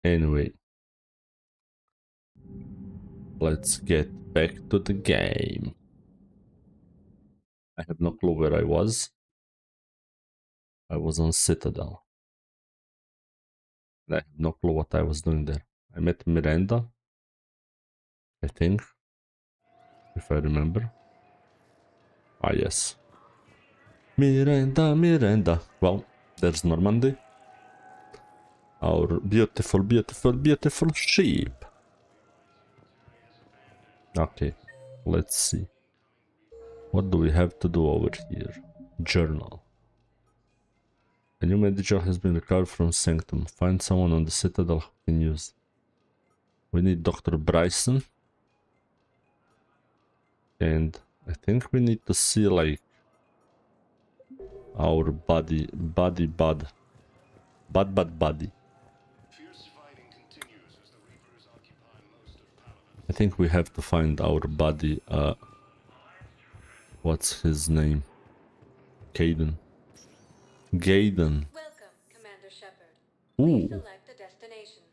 Anyway, let's get back to the game. I have no clue where I was. I was on Citadel. I have no clue what I was doing there. I met Miranda, I think, if I remember. Ah, yes. Miranda, Miranda. Well, there's Normandy. Our beautiful, beautiful, beautiful sheep. Okay, let's see. What do we have to do over here? Journal. A new medical has been recovered from Sanctum. Find someone on the Citadel who can use. We need Dr. Bryson. And I think we need to see like our buddy. I think we have to find our buddy, what's his name? Gaiden. Welcome, Commander Shepard. Please select a destination.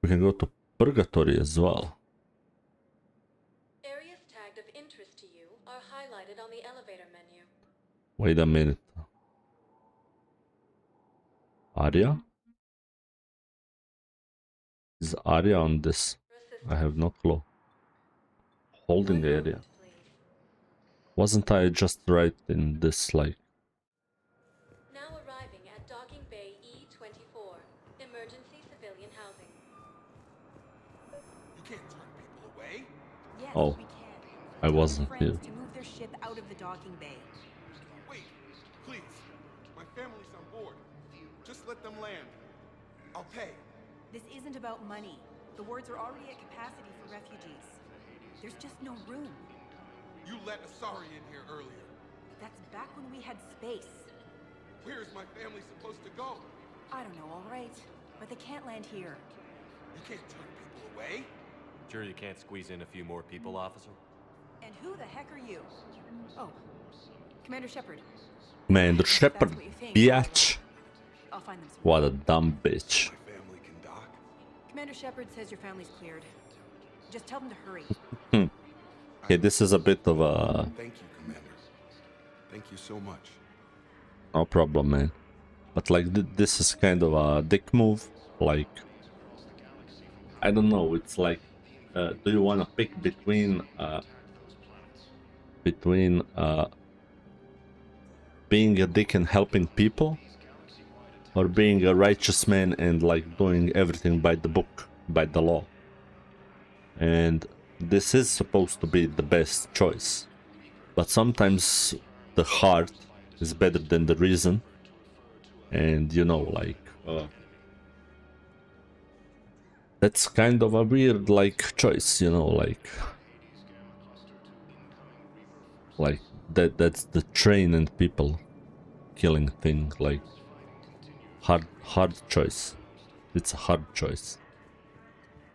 We can go to Purgatory as well. Areas tagged of interest to you are highlighted on the elevator menu. Wait a minute. Arya? Is Arya on this? I have no clue. Holding area. Wasn't I just right in this, like... Now arriving at Docking Bay E-24, emergency civilian housing. You can't turn people away. Yes, Oh, we can. I wasn't here. To move their ship out of the docking bay. Wait, please. My family's on board. Just let them land. I'll pay. This isn't about money. The wards are already at capacity for refugees. There's just no room. You let Asari in here earlier. That's back when we had space. Where is my family supposed to go? I don't know, all right. But they can't land here. You can't turn people away. Sure you can't squeeze in a few more people, officer? And who the heck are you? Oh, Commander Shepard. Commander Shepard, That's what you think. bitch. I'll find them some. What a dumb bitch. My family can dock. Commander Shepard says your family's cleared. Just tell them to hurry. Okay, this is a bit of a... Thank you, Commander. Thank you so much. No problem, man. But like, this is kind of a dick move. Like, I don't know, it's like, do you want to pick between being a dick and helping people, or being a righteous man and like doing everything by the book, by the law? And this is supposed to be the best choice, but sometimes the heart is better than the reason. And you know, like, that's kind of a weird, like, choice, you know, like that's the train and people killing thing. Like, hard choice. It's a hard choice.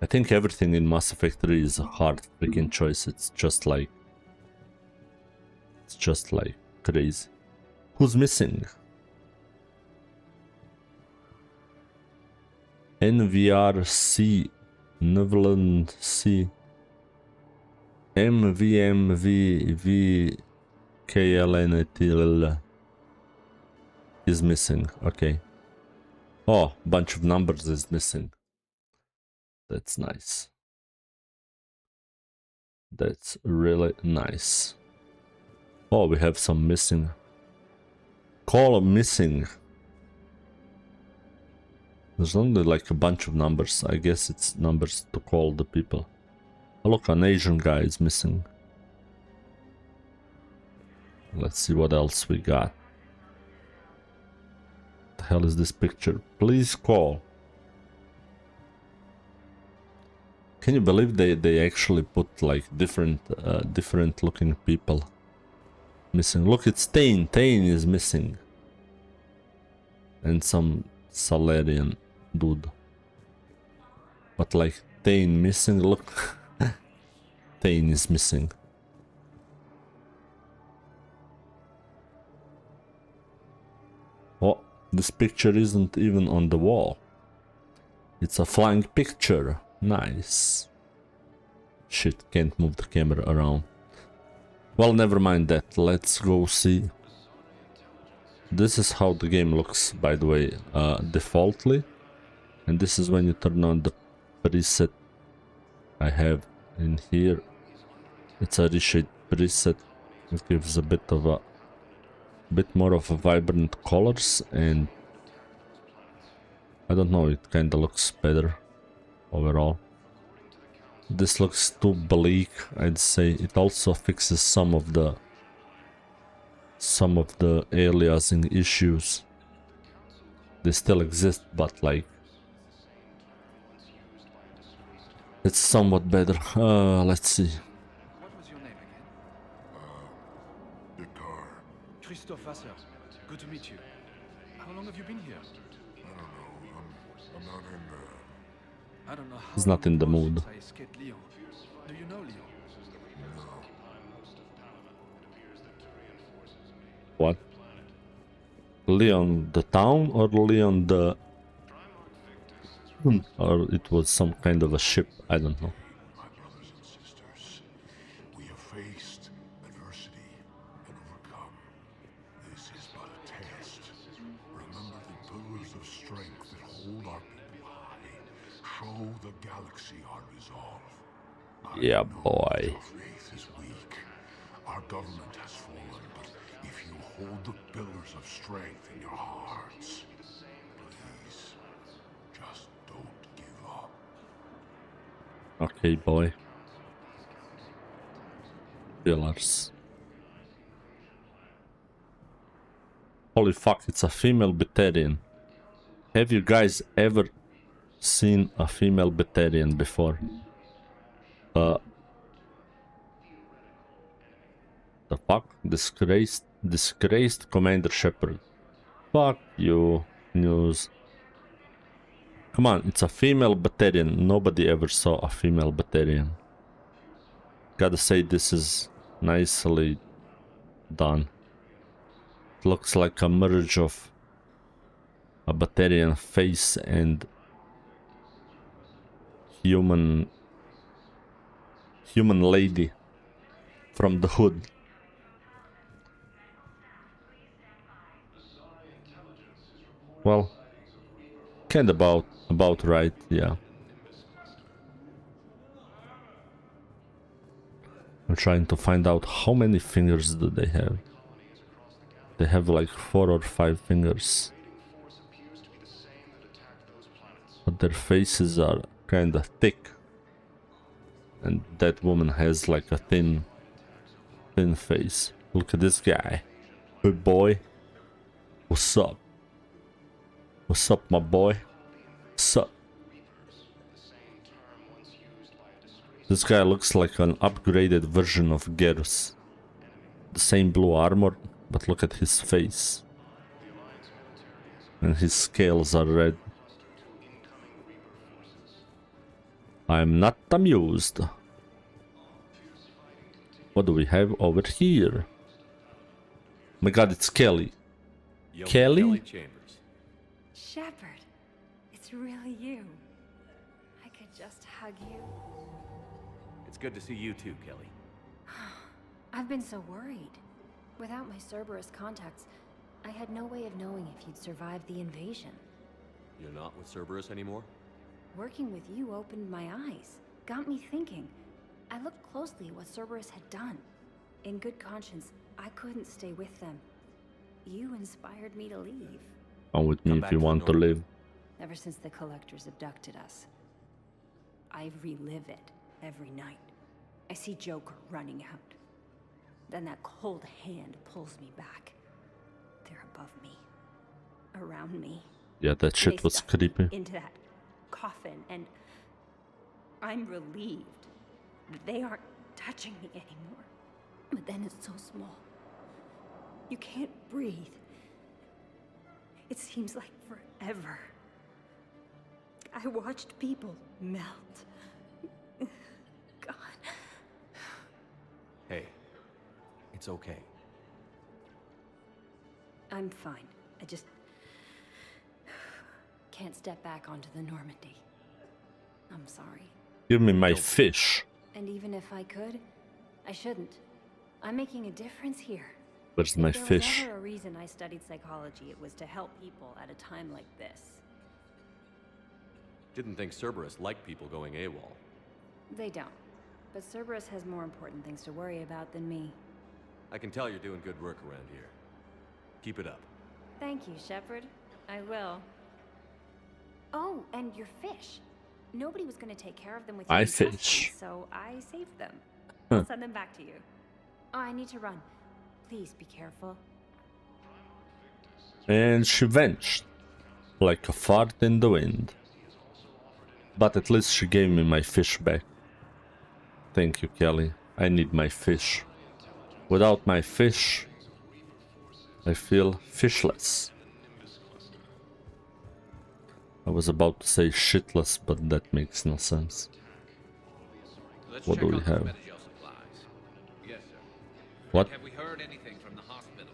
I think everything in Mass Effect 3 is a hard freaking choice. It's just like crazy. Who's missing? NVRC, Neverland C, MVMVVKLNTL is missing. Okay. Oh, bunch of numbers is missing. That's nice. That's really nice. Oh, we have some missing. Call missing. There's only like a bunch of numbers. I guess it's numbers to call the people. Oh, look, an Asian guy is missing. Let's see what else we got. What the hell is this picture? Please call. Can you believe they actually put like different looking people missing? Look, it's Tain. Tain is missing. And some Salarian dude. But like Tain missing, look. Tain is missing. Oh, this picture isn't even on the wall. It's a flying picture. Nice. Shit, can't move the camera around. Well, never mind that. Let's go see. This is how the game looks, by the way, defaultly. And this is when you turn on the preset I have in here. It's a reshade preset. It gives a bit more of a vibrant colors, and I don't know, it kinda looks better overall. This looks too bleak, I'd say. It also fixes some of the aliasing issues. They still exist, but like it's somewhat better. Let's see. What was your name again? Dakar. Christophe Vasseur. Good to meet you. How long have you been here? I don't know. I'm not in I don't know how He's not long in the it was mood. since I escaped Lyon. Do you know Lyon? What? Leon the town or Leon the... Or it was some kind of a ship, I don't know. My brothers and sisters, we have faced adversity and overcome. This is but a test. Remember the pillars of strength that hold our people high. Show the galaxy our resolve. Yeah, I know boy. your faith is weak. Our government has fallen, but if you hold the pillars of strength in your hearts, please, just don't give up. Okay, boy. Pillars. Holy fuck, it's a female Batarian. Have you guys ever seen a female Batarian before? The fuck? Disgraced Commander Shepard. Fuck you, news. Come on, it's a female Batarian. Nobody ever saw a female Batarian. Gotta say, this is nicely done. It looks like a merge of a Batarian face and human lady from the hood. Well, kind of about right, yeah. I'm trying to find out how many fingers do they have. They have like 4 or 5 fingers. But their faces are kind of thick. And that woman has like a thin face. Look at this guy. Good boy. What's up? What's up, my boy? What's up? This guy looks like an upgraded version of Garrus. The same blue armor, but look at his face. And his scales are red. I'm not amused. What do we have over here? Oh my god, it's Kelly. Young Kelly? Chambers. Shepard, it's really you. I could just hug you. It's good to see you too, Kelly. I've been so worried. Without my Cerberus contacts, I had no way of knowing if you'd survived the invasion. You're not with Cerberus anymore? Working with you opened my eyes, got me thinking. I looked closely at what Cerberus had done. In good conscience, I couldn't stay with them. You inspired me to leave. Come with me Come if back you to the want to north. live. Ever since the Collectors abducted us, I relive it every night. I see Joker running out. Then that cold hand pulls me back. They're above me, around me. Yeah, that shit They was stuffed me creepy. into that coffin, and I'm relieved that they aren't touching me anymore. But then it's so small. You can't breathe. It seems like forever. I watched people melt. God. Hey, it's okay. I'm fine. I just can't step back onto the Normandy. I'm sorry. Give me my fish. And even if I could, I shouldn't. I'm making a difference here. Where's my If there was fish? ever a reason I studied psychology, it was to help people at a time like this. Didn't think Cerberus liked people going AWOL. They don't. But Cerberus has more important things to worry about than me. I can tell you're doing good work around here. Keep it up. Thank you, Shepard. I will. Oh, and your fish. Nobody was going to take care of them with you I in customs, fish. so I saved them. Huh. I'll send them back to you. Oh, I need to run. Please be careful. And she vanished. Like a fart in the wind. But at least she gave me my fish back. Thank you, Kelly. I need my fish. Without my fish, I feel fishless. I was about to say shitless, but that makes no sense. What do we have? Yes, sir. What? Have we heard anything from the hospital?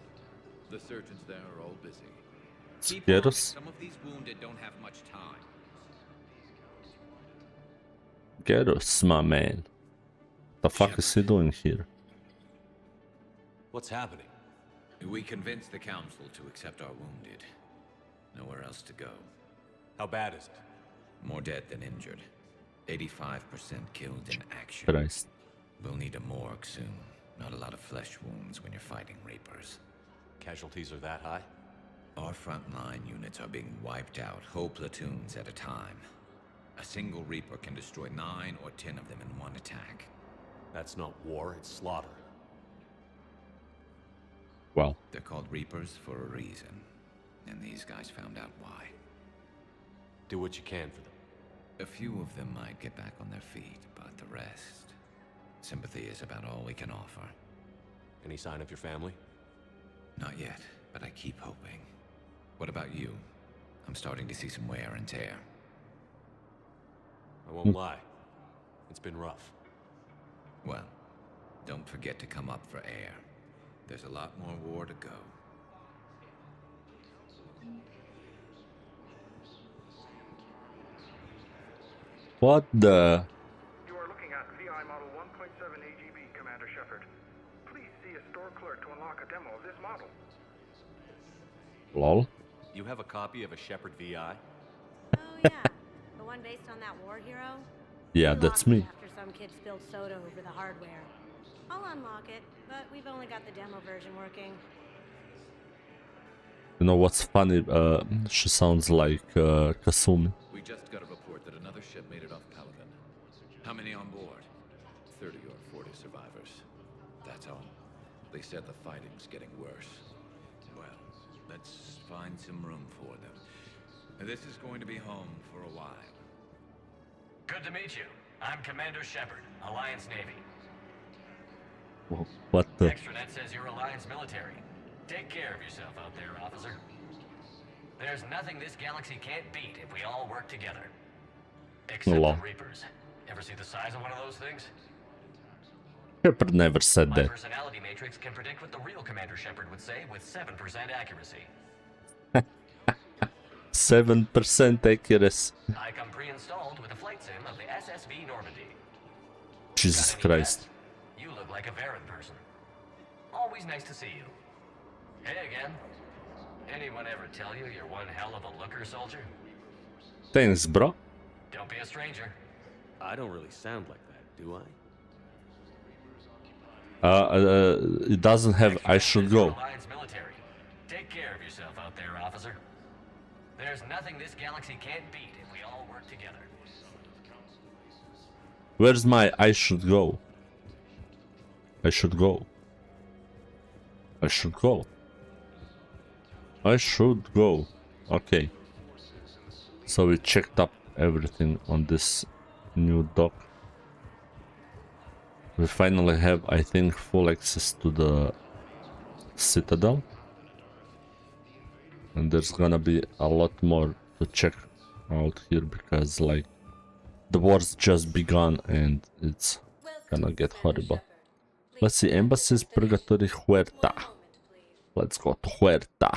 The surgeons there are all busy. Keep Garrus? on. Some of these wounded don't have much time. Garrus, my man. The fuck is he doing here? What's happening? We convinced the council to accept our wounded. Nowhere else to go. How bad is it? More dead than injured. 85% killed in action. Christ. We'll need a morgue soon. Not a lot of flesh wounds when you're fighting Reapers. Casualties are that high? Our frontline units are being wiped out, whole platoons at a time. A single Reaper can destroy 9 or 10 of them in one attack. That's not war, it's slaughter. Well, They're called Reapers for a reason. And these guys found out why. Do what you can for them. A few of them might get back on their feet, but the rest... Sympathy is about all we can offer. Any sign of your family? Not yet, but I keep hoping. What about you? I'm starting to see some wear and tear. I won't lie. It's been rough. Well, don't forget to come up for air. There's a lot more war to go. what the... You are looking at VI Model 1.7 AGB, Commander Shepard. Please see a store clerk to unlock a demo of this model. Lol. You have a copy of a Shepard VI? Oh yeah, the one based on that war hero? Yeah, We that's lost it me. after some kid spilled soda over the hardware. I'll unlock it, but we've only got the demo version working. You know what's funny? She sounds like Kasumi. We just got a report that another ship made it off Caliban. How many on board? 30 or 40 survivors. That's all. They said the fighting's getting worse. Well, let's find some room for them. This is going to be home for a while. Good to meet you. I'm Commander Shepard, Alliance Navy. What the... Extranet says you're Alliance military. Take care of yourself out there, officer. There's nothing this galaxy can't beat if we all work together. Except Lol. the Reapers. Ever see the size of one of those things? Shepard never said My that. personality matrix can predict what the real Commander Shepard would say with 7% accuracy. 7% accuracy. I come pre-installed with a flight sim of the SSV Normandy. Jesus Got any Christ. guess? You look like a Varen person. Always nice to see you. Hey again. Anyone ever tell you you're one hell of a looker, soldier? Thanks, bro. Don't be a stranger. I don't really sound like that, do I? It doesn't have I should go. Alliance military. Take care of yourself out there, officer. There's nothing this galaxy can't beat if we all work together. Where's my I should go? I should go. I should go. I should go. Okay. So we checked up everything on this new dock. We finally have, I think, full access to the Citadel. And there's gonna be a lot more to check out here because, like, the war's just begun and it's gonna get horrible. Let's see, embassies, Purgatory, Huerta. Let's go to Huerta.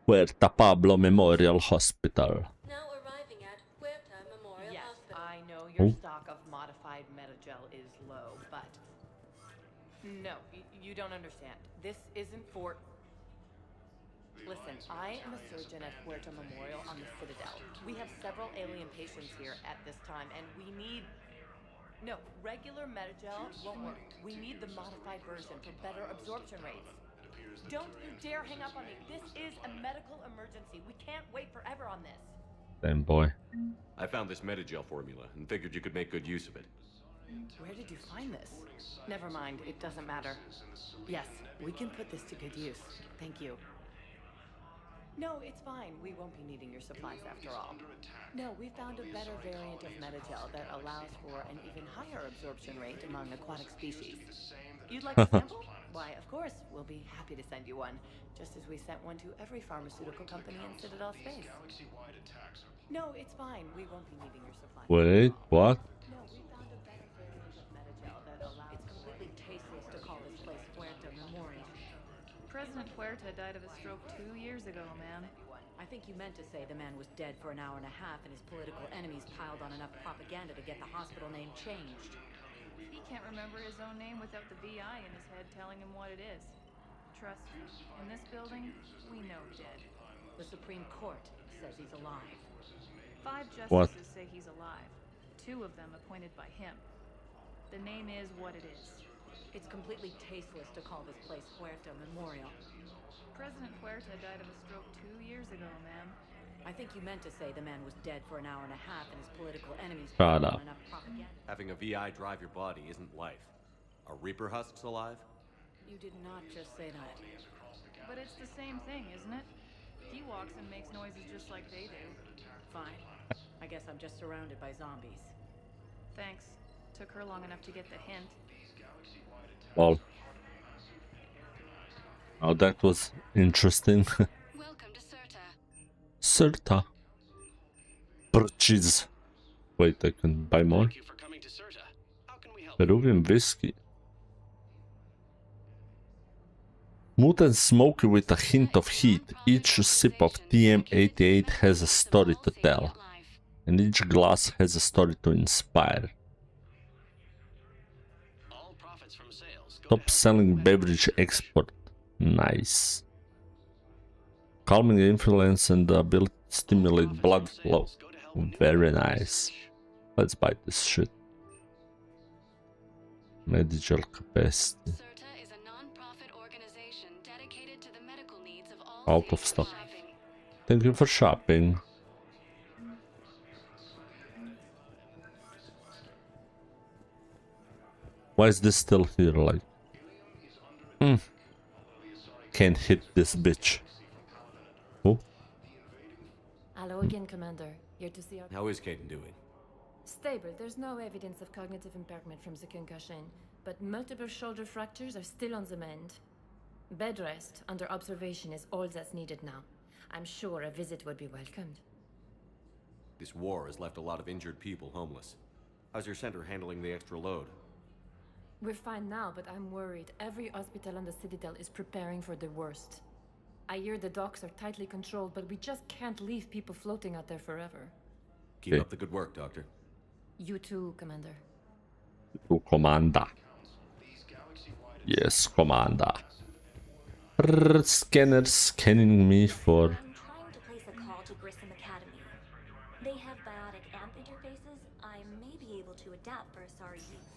Huerta Pablo Memorial Hospital. Now arriving at Huerta Memorial Yes. your Oh. stock of modified metagel is low, but... No, you don't understand. This isn't for... Listen, I am a surgeon at Huerta Memorial on the Citadel. We have several alien patients here at this time, and we need... No, regular metagel won't work. We need the modified version for better absorption rates. Don't you dare hang up on me. This is a medical emergency. We can't wait forever on this. Damn boy. I found this metagel formula and figured you could make good use of it. Where did you find this? Never mind, it doesn't matter. Yes, we can put this to good use. Thank you. No, it's fine. We won't be needing your supplies after all. No, we found a better variant of metagel that allows for an even higher absorption rate among aquatic species. You'd like a sample? Why, of course, we'll be happy to send you one, just as we sent one to every pharmaceutical company in Citadel space. No, it's fine. We won't be needing your supplies. Wait, what? No, we found a better variant of metagel that allows... It's completely tasteless to call this place Huerta Memorial. President Huerta died of a stroke 2 years ago, ma'am. I think you meant to say the man was dead for an hour and a half and his political enemies piled on enough propaganda to get the hospital name changed. He can't remember his own name without the VI in his head telling him what it is. Trust me, in this building, we know dead. The Supreme Court says he's alive. 5 justices What? say he's alive. 2 of them appointed by him. The name is what it is. It's completely tasteless to call this place Huerta Memorial. President Huerta died of a stroke 2 years ago, ma'am. I think you meant to say the man was dead for an hour and a half and his political enemies Shut piled up. on enough propaganda. Having a VI drive your body isn't life. Are Reaper husks alive? You did not just say that. But it's the same thing, isn't it? He walks and makes noises just like they do. Fine. I guess I'm just surrounded by zombies. Thanks. Took her long enough to get the hint. Well. Oh, that was interesting. Welcome to Cirta. Cirta. Purchase. Wait, I can buy more. Thank you for coming to Cirta. How can we help? Peruvian whiskey. Smooth and smoky with a hint of heat, each sip of TM88 has a story to tell, and each glass has a story to inspire. All profits from sales go Top selling beverage export. Nice. Calming influence and the ability to stimulate blood flow. Very nice. Let's buy this shit. Medical capacity. Out of stock. Thank you for shopping. Why is this still here? Like, can't hit this bitch. Oh, Hello again, Commander. Here to see our... How is Caden doing? Stable. There's no evidence of cognitive impairment from the concussion, but multiple shoulder fractures are still on the mend. Bed rest under observation is all that's needed now. I'm sure a visit would be welcomed. This war has left a lot of injured people homeless. How's your center handling the extra load? We're fine now, but I'm worried. Every hospital on the Citadel is preparing for the worst. I hear the docks are tightly controlled, but we just can't leave people floating out there forever. Keep up the good work, Doctor. You too, Commander. to Commander. Yes, Commander. Scanner scanning me for... I'm trying to place a call to Grissom Academy. They have biotic amp interfaces. I may be able to adapt for Asari use.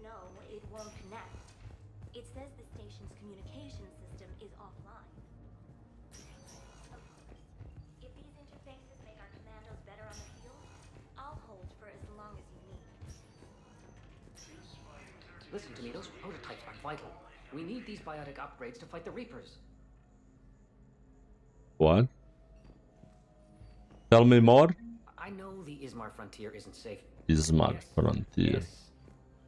No, it won't connect. It says the station's communication system is offline. Of course, if these interfaces make our commandos better on the field, I'll hold for as long as you need. Listen to me, those prototypes are vital. We need these biotic upgrades to fight the Reapers. What? Tell me more? I know the Ismar frontier isn't safe. Ismar frontier. Yes.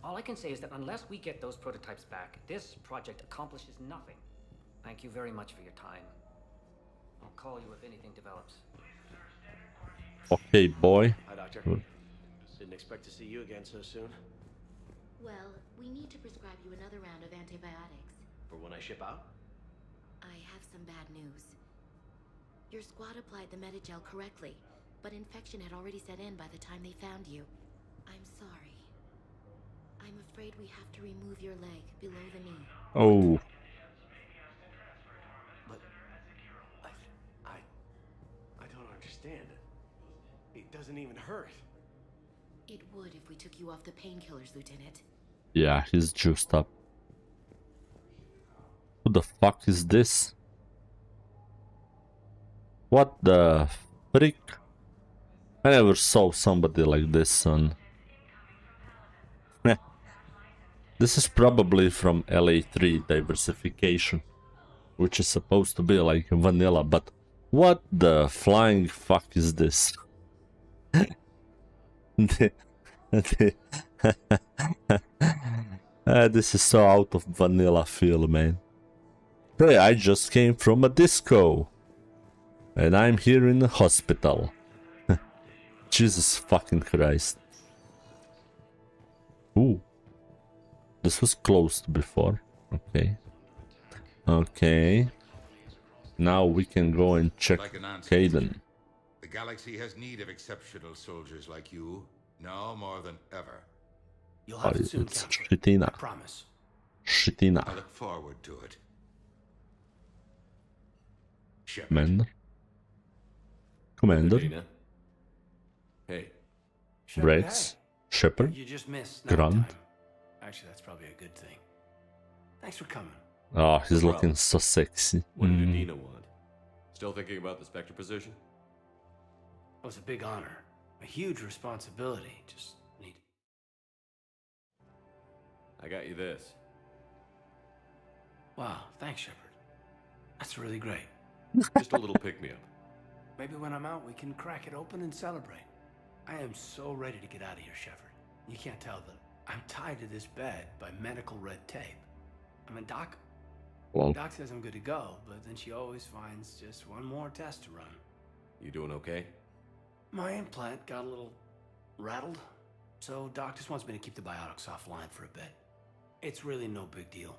All I can say is that unless we get those prototypes back, this project accomplishes nothing. Thank you very much for your time. I'll call you if anything develops. Okay, boy. Hi, Doctor. Didn't expect to see you again so soon. Well, we need to prescribe you another round of antibiotics. For when I ship out? I have some bad news. Your squad applied the metagel correctly, but infection had already set in by the time they found you. I'm sorry. I'm afraid we have to remove your leg below the knee. Oh. But I don't understand. It doesn't even hurt. It would if we took you off the painkillers, Lieutenant. Yeah, he's juiced up. Who the fuck is this? What the frick? I never saw somebody like this, son. This is probably from LA3 diversification, which is supposed to be like vanilla, but what the flying fuck is this? This is so out of vanilla feel, man. Hey, I just came from a disco. And I'm here in the hospital. Jesus fucking Christ. Ooh. This was closed before. Okay. Okay. Now we can go and check Caden. The galaxy has need of exceptional soldiers like you, now more than ever. You'll have it soon, It's Counselor. Shitina. I promise. Shitina. I look forward to it. Commander. Commander. Medina. Hey. Rex. Shepard. You just missed. Grant. Actually, that's probably a good thing. Thanks for coming. Oh, he's looking so sexy. What did Udina want? Still thinking about the Spectre position? It was a big honor. A huge responsibility. Just need... I got you this. Wow, thanks, Shepard. That's really great. Just a little pick-me-up. Maybe when I'm out, we can crack it open and celebrate. I am so ready to get out of here, Shepard. You can't tell that I'm tied to this bed by medical red tape. I mean, Doc says I'm good to go, but then she always finds just one more test to run. You doing okay? My implant got a little rattled, so Doc just wants me to keep the biotics offline for a bit. It's really no big deal.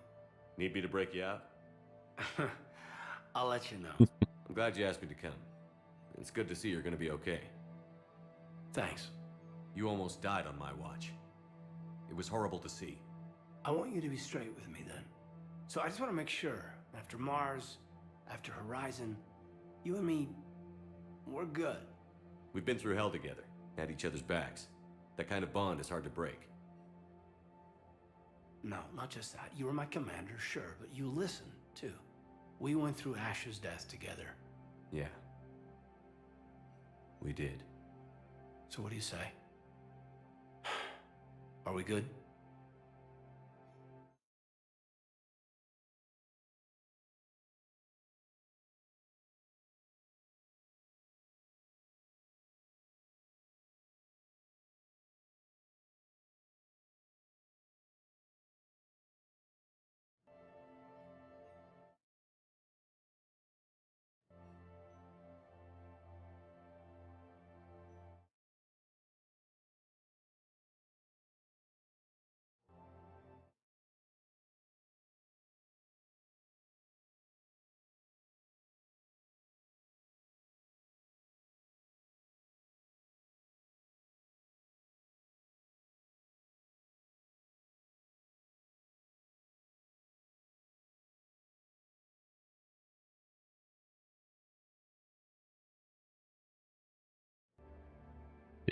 Need me to break you out? I'll let you know. I'm glad you asked me to come. It's good to see you're gonna be okay. Thanks. You almost died on my watch. It was horrible to see. I want you to be straight with me then. So I just want to make sure, after Mars, after Horizon, you and me, we're good. We've been through hell together, had each other's backs. That kind of bond is hard to break. No, not just that. You were my commander, sure, but you listened, too. We went through Ash's death together. Yeah. We did. So what do you say? Are we good?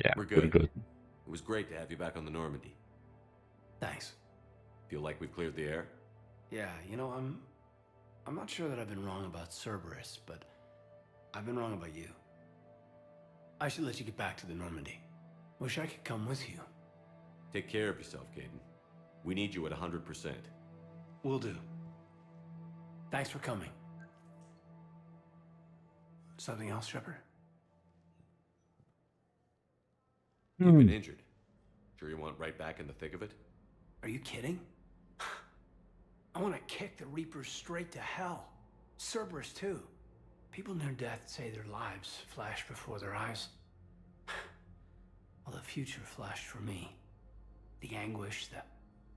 Yeah, we're good. Good. It was great to have you back on the Normandy. Thanks. Feel like we've cleared the air? Yeah, you know, I'm not sure that I've been wrong about Cerberus, but I've been wrong about you. I should let you get back to the Normandy. Wish I could come with you. Take care of yourself, Caden. We need you at 100%. Will do. Thanks for coming. Something else, Shepard? You've been injured. Sure you want right back in the thick of it? Are you kidding? I want to kick the Reapers straight to hell. Cerberus, too. People near death say their lives flash before their eyes. Well, the future flashed for me. The anguish, the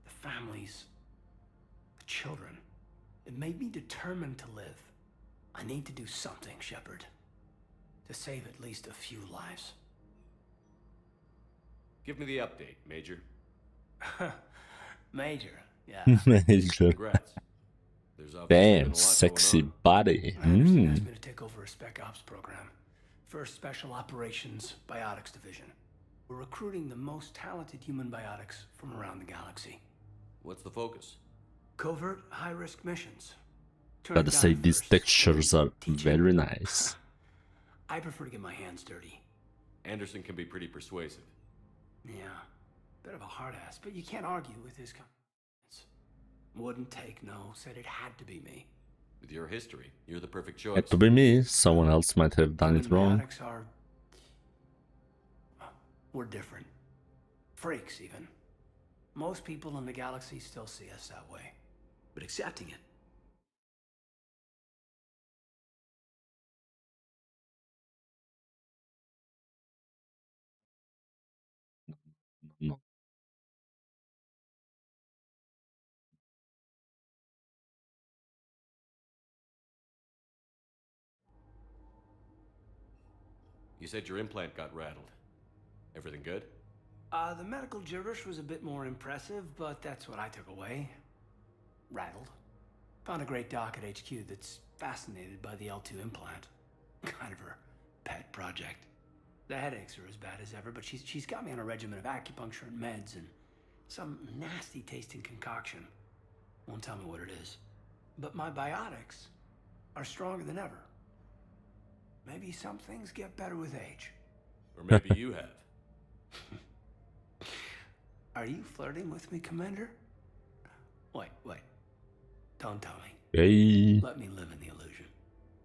families, the children. It made me determined to live. I need to do something, Shepard. to save at least a few lives. Give me the update, Major. Major, yeah. Major. Congrats. There's obviously been a Damn, lot sexy going on. body. Anderson asked me to take over a Spec Ops program. First Special Operations Biotics Division. We're recruiting the most talented human biotics from around the galaxy. What's the focus? Covert, high-risk missions. Gotta say, these textures are very nice. I prefer to get my hands dirty. Anderson can be pretty persuasive. Yeah, bit of a hard ass, but you can't argue with his comments. Wouldn't take no, said it had to be me. With your history, you're the perfect choice. Had to be me, someone else might have done it wrong. Biotics are... we're different. Freaks, even. Most people in the galaxy still see us that way. But accepting it... No. You said your implant got rattled. Everything good? The medical gibberish was a bit more impressive, but that's what I took away. Rattled. Found a great doc at HQ that's fascinated by the L2 implant. Kind of her pet project. The headaches are as bad as ever, but she's got me on a regimen of acupuncture and meds and some nasty tasting concoction. Won't tell me what it is. But my biotics are stronger than ever. Maybe some things get better with age. Or maybe you have. Are you flirting with me, Commander? Wait. Don't tell me. Hey. Let me live in the illusion.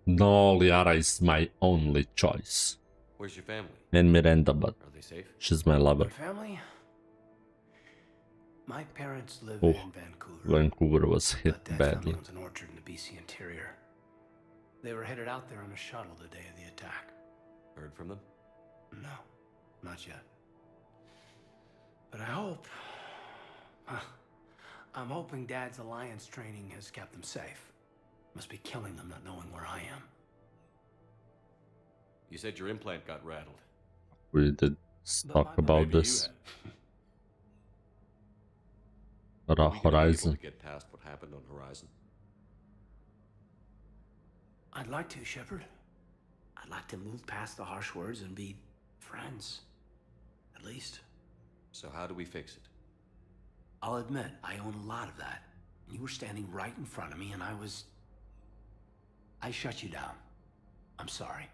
No, Liara is my only choice. Where's your family? And Miranda, but Are they safe? she's my lover. My family? My parents live Oh, in Vancouver. Vancouver was hit Dad's badly. family owns an orchard in the BC interior. They were headed out there on a shuttle the day of the attack. Heard from them? No, not yet. But I hope... I'm hoping Dad's Alliance training has kept them safe. Must be killing them not knowing where I am. You said your implant got rattled. We did talk about Maybe this. Are we gonna be able Horizon. to get past what happened on Horizon? I'd like to, Shepard. I'd like to move past the harsh words and be friends. At least. So how do we fix it? I'll admit, I own a lot of that. You were standing right in front of me and I shut you down. I'm sorry.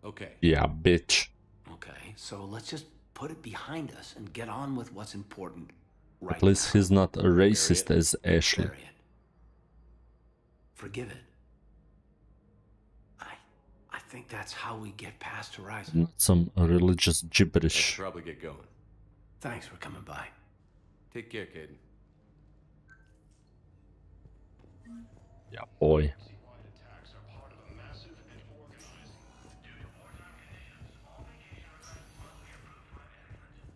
Okay. Yeah, bitch. Okay, so let's just put it behind us and get on with what's important right At least he's not a racist as Ashley. Bury it. Forgive it. I think that's how we get past Horizon. Not some religious Let's gibberish. probably get going. Thanks for coming by. Take care, Caden. Yeah, boy.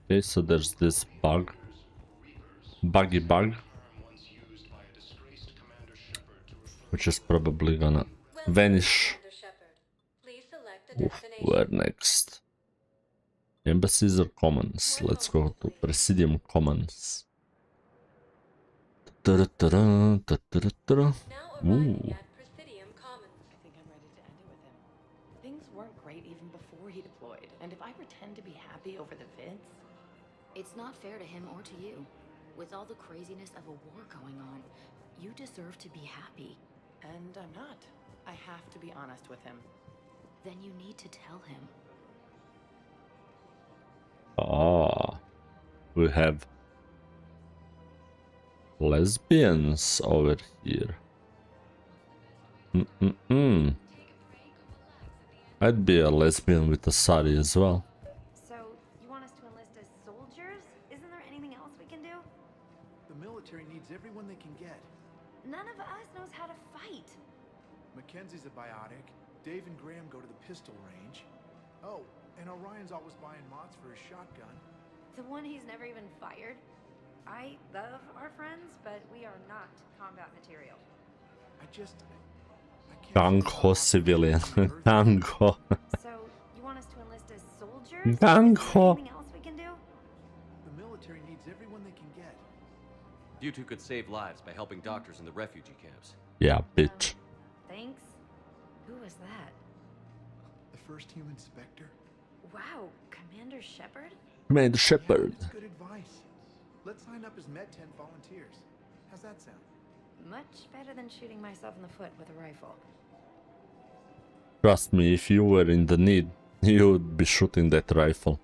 Okay, so there's this buggy bug, which is probably gonna vanish. Oof, where next? Embassies or commons? Let's go to Presidium Commons. Ooh. I think I'm ready to end it with him. Things weren't great even before he deployed, and if I pretend to be happy over the vids... It's not fair to him or to you. With all the craziness of a war going on, you deserve to be happy. And I'm not. I have to be honest with him. Then you need to tell him. Ah, we have lesbians over here. I'd be a lesbian with a sari as well. So, you want us to enlist as soldiers? Isn't there anything else we can do? The military needs everyone they can get. None of us knows how to fight. Mackenzie's a biotic. Dave and Graham go to the pistol range. Oh, and Orion's always buying mods for his shotgun. The one he's never even fired. I love our friends, but we are not combat material. I Gang ho civilian. Gang ho. So, you want us to enlist as soldiers? Gang Is there ho. anything else we can do? The military needs everyone they can get. You two could save lives by helping doctors in the refugee camps. Yeah, bitch. Thanks. Who was that? The first human Spectre? Wow, Commander Shepard? Commander Shepard. That's good advice. Let's sign up as Med-10 volunteers. How's that sound? Much better than shooting myself in the foot with a rifle. Trust me, if you were in the need, you would be shooting that rifle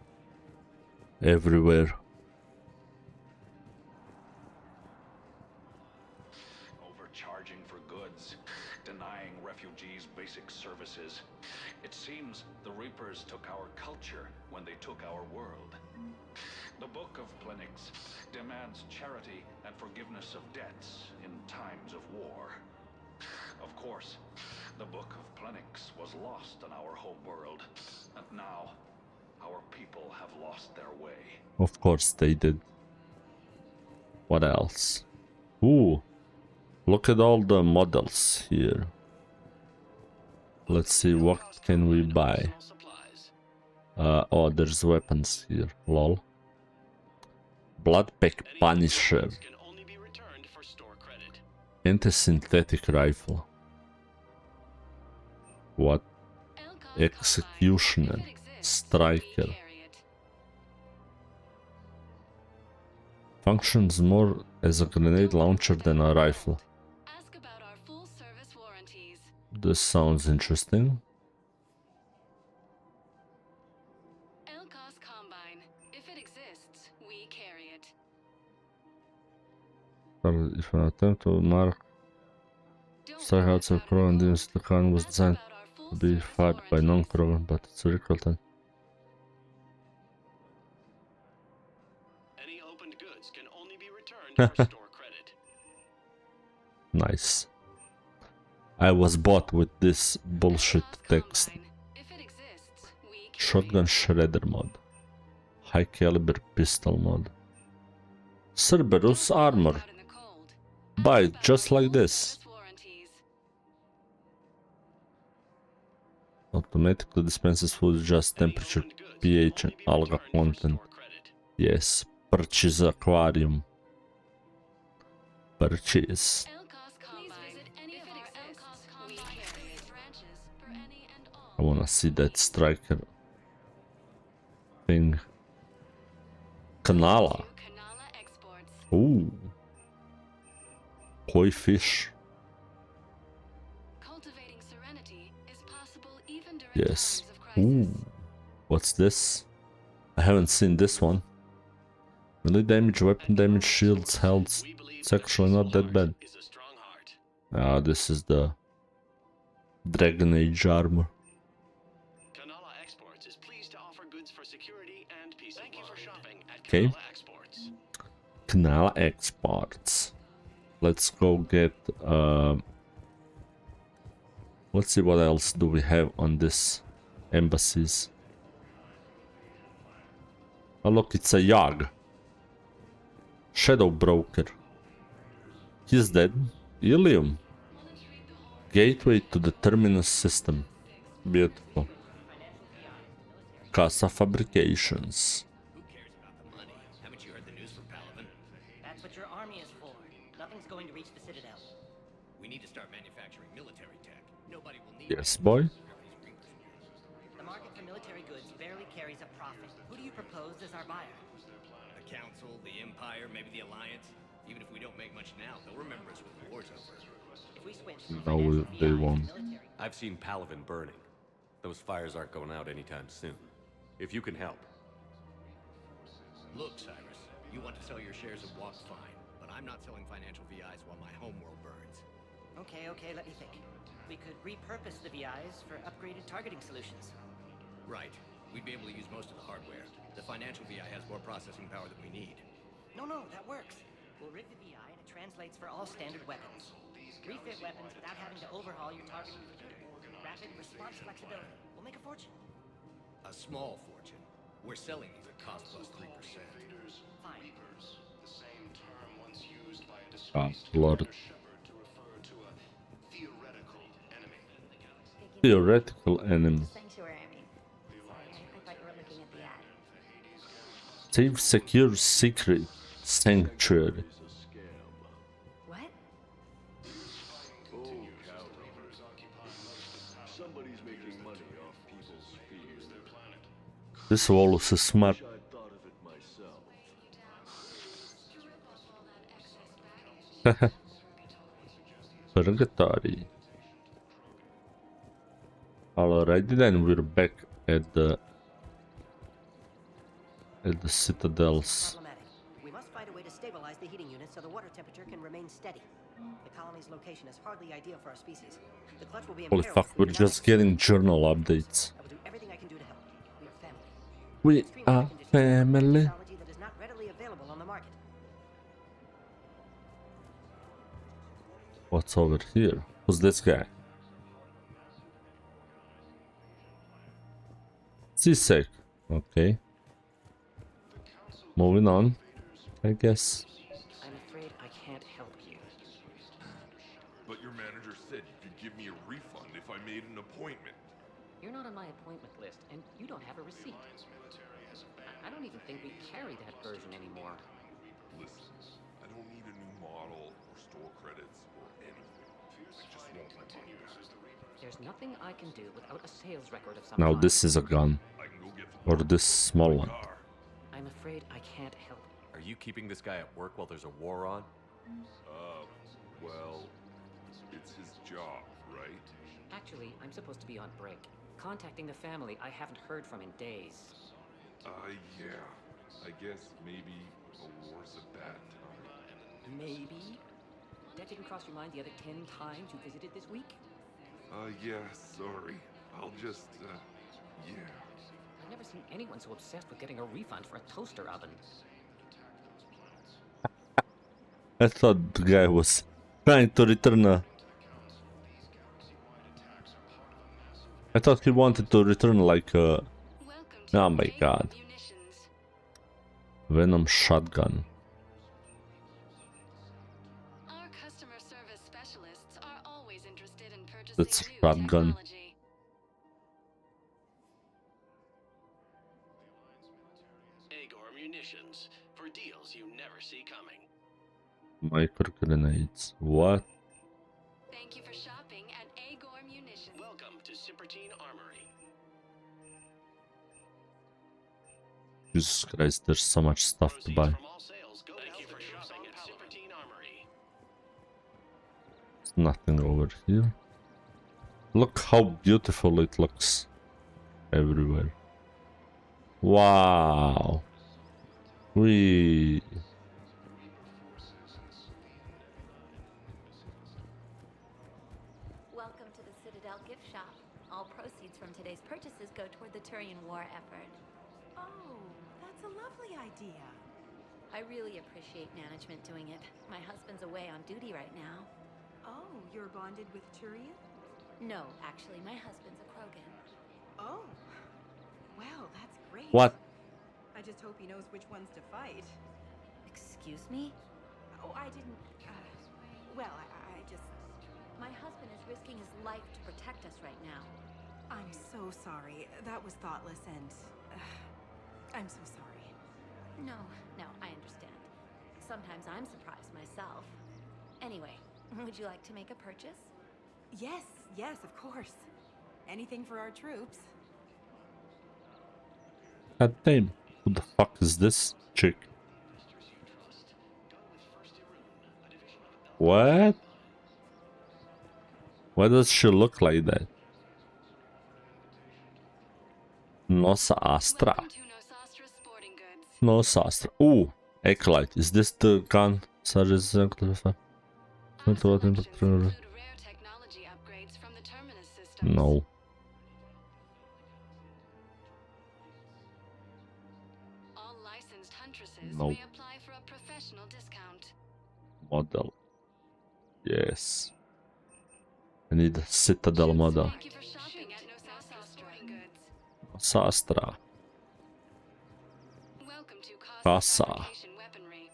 everywhere. Overcharging for goods, denying refugees basic services. It seems the Reapers took our culture when they took our world. The Book of Plenix demands charity and forgiveness of debts in times of war. Of course, the Book of Plenix was lost on our home world, and now our people have lost their way. Of course they did. What else? Ooh, look at all the models here. Let's see, what can we buy? Oh, there's weapons here. Lol. Bloodpack Punisher. Anti-synthetic rifle. What? Executioner. Striker. Functions more as a grenade launcher than a rifle. This sounds interesting. If an attempt to mark strike outside Krogan, the gun was designed to be fired by non-Krogan, but it's a recoil time. Any opened goods can only be returned for store credit. Nice. I was bought with this bullshit text. Shotgun shredder mod. High caliber pistol mod. Cerberus armor. Buy it just like this. Automatically dispenses food, just temperature, pH and alga content. Yes, purchase aquarium. Purchase. I wanna see that striker thing. Canala. Ooh. Koi fish. Yes. Ooh. What's this? I haven't seen this one. Melee damage, weapon damage, shields, health. It's actually not that bad. Ah, this is the Dragon Age armor. Okay. Canala Exports. Let's go get let's see what else do we have on this embassies. Oh look, it's a Yag. Shadow Broker. He's dead. Ilium. Gateway to the terminus system. Beautiful. Casa Fabrications. That's what your army is for. Nothing's going to reach the Citadel. We need to start manufacturing military tech. Nobody will need Yes, boy. The market for military goods barely carries a profit. Who do you propose as our buyer? the Council, the Empire, maybe the Alliance. Even if we don't make much now, they'll remember us when the war's over. If we switch, No, they won't. I've seen Palaven burning. Those fires aren't going out anytime soon. If you can help. Look, Cyrus, you want to sell your shares of Walk, fine, but I'm not selling financial VIs while my homeworld burns. Okay, let me think. We could repurpose the VIs for upgraded targeting solutions. Right. We'd be able to use most of the hardware. The financial VI has more processing power than we need. No, that works. We'll rig the VI and it translates for all standard weapons. Refit weapons without having to overhaul your targeting computer. Rapid response flexibility. We'll make a fortune. A small fortune. We're selling these at cost plus 3%. Fine. Ah, Lord. Theoretical enemy. Sanctuary, I mean. Sorry, I thought you were looking at the ad. Save secure secret sanctuary. What? Somebody's making money off people's fears. This wall is smart. I thought of it myself. Purgatory. Alrighty then, we're back at the citadels. We must find a way to stabilize the heating unit so the water temperature can remain steady. The colony's location is hardly ideal for our species. The clutch will be Holy fuck, we're just getting journal updates. I will do everything I can do to help. We are family. Technology that is not readily available on the market. What's over here? Who's this guy? Seasick. Okay. Moving on, I guess. I'm afraid I can't help you. But your manager said you could give me a refund if I made an appointment. You're not on my appointment list, and you don't have a receipt. I don't even think we carry that version anymore. Listen, I don't need a new model or store credits or anything. I just want my money back. There's nothing I can do without a sales record of some Now kind. this is a gun. Or this small one. I'm afraid I can't help. Are you keeping this guy at work while there's a war on? Well, it's his job, right? Actually, I'm supposed to be on break. Contacting the family I haven't heard from in days. Yeah. I guess maybe a war's a bad time. Maybe? That didn't cross your mind the other 10 times you visited this week? Yeah, sorry. I'll just, yeah. I've never seen anyone so obsessed with getting a refund for a toaster oven. I thought the guy was trying to return a... I thought he wanted to return like a... Oh my god. Venom shotgun. Our customer service specialists are always interested in purchasing That's new shotgun. technology. Agor munitions for deals you never see coming. Micro grenades. What? Thank you for shopping at Agor Munitions. Welcome to Sippertine Armory. Jesus Christ, there's so much stuff to buy. Thank you for shopping at Sippertine Armory. There's nothing over here. Look how beautiful it looks everywhere. Wow. Wee. Welcome to the Citadel gift shop. All proceeds from today's purchases go toward the Turian war effort. Oh, that's a lovely idea. I really appreciate management doing it. My husband's away on duty right now. Oh, you're bonded with Turian? No, actually, my husband's a Krogan. Oh, well, that's great. What? I just hope he knows which ones to fight. Excuse me? Oh, I didn't. Well, I just. My husband is risking his life to protect us right now. I'm so sorry. That was thoughtless and. I'm so sorry. No, I understand. Sometimes I'm surprised myself. Anyway, would you like to make a purchase? Yes, of course. Anything for our troops. God damn. Who the fuck is this chick? What? Why does she look like that? Nossa Astra. Nossa Astra. Ooh, Acolyte. Is this the gun? No. All licensed huntresses No. may apply for a professional discount. Model. Yes. I need a Citadel model. Thank you for shopping at Nosasa Sporting Goods. Nossa Astra. Welcome to Casa. Fabrication Weaponry.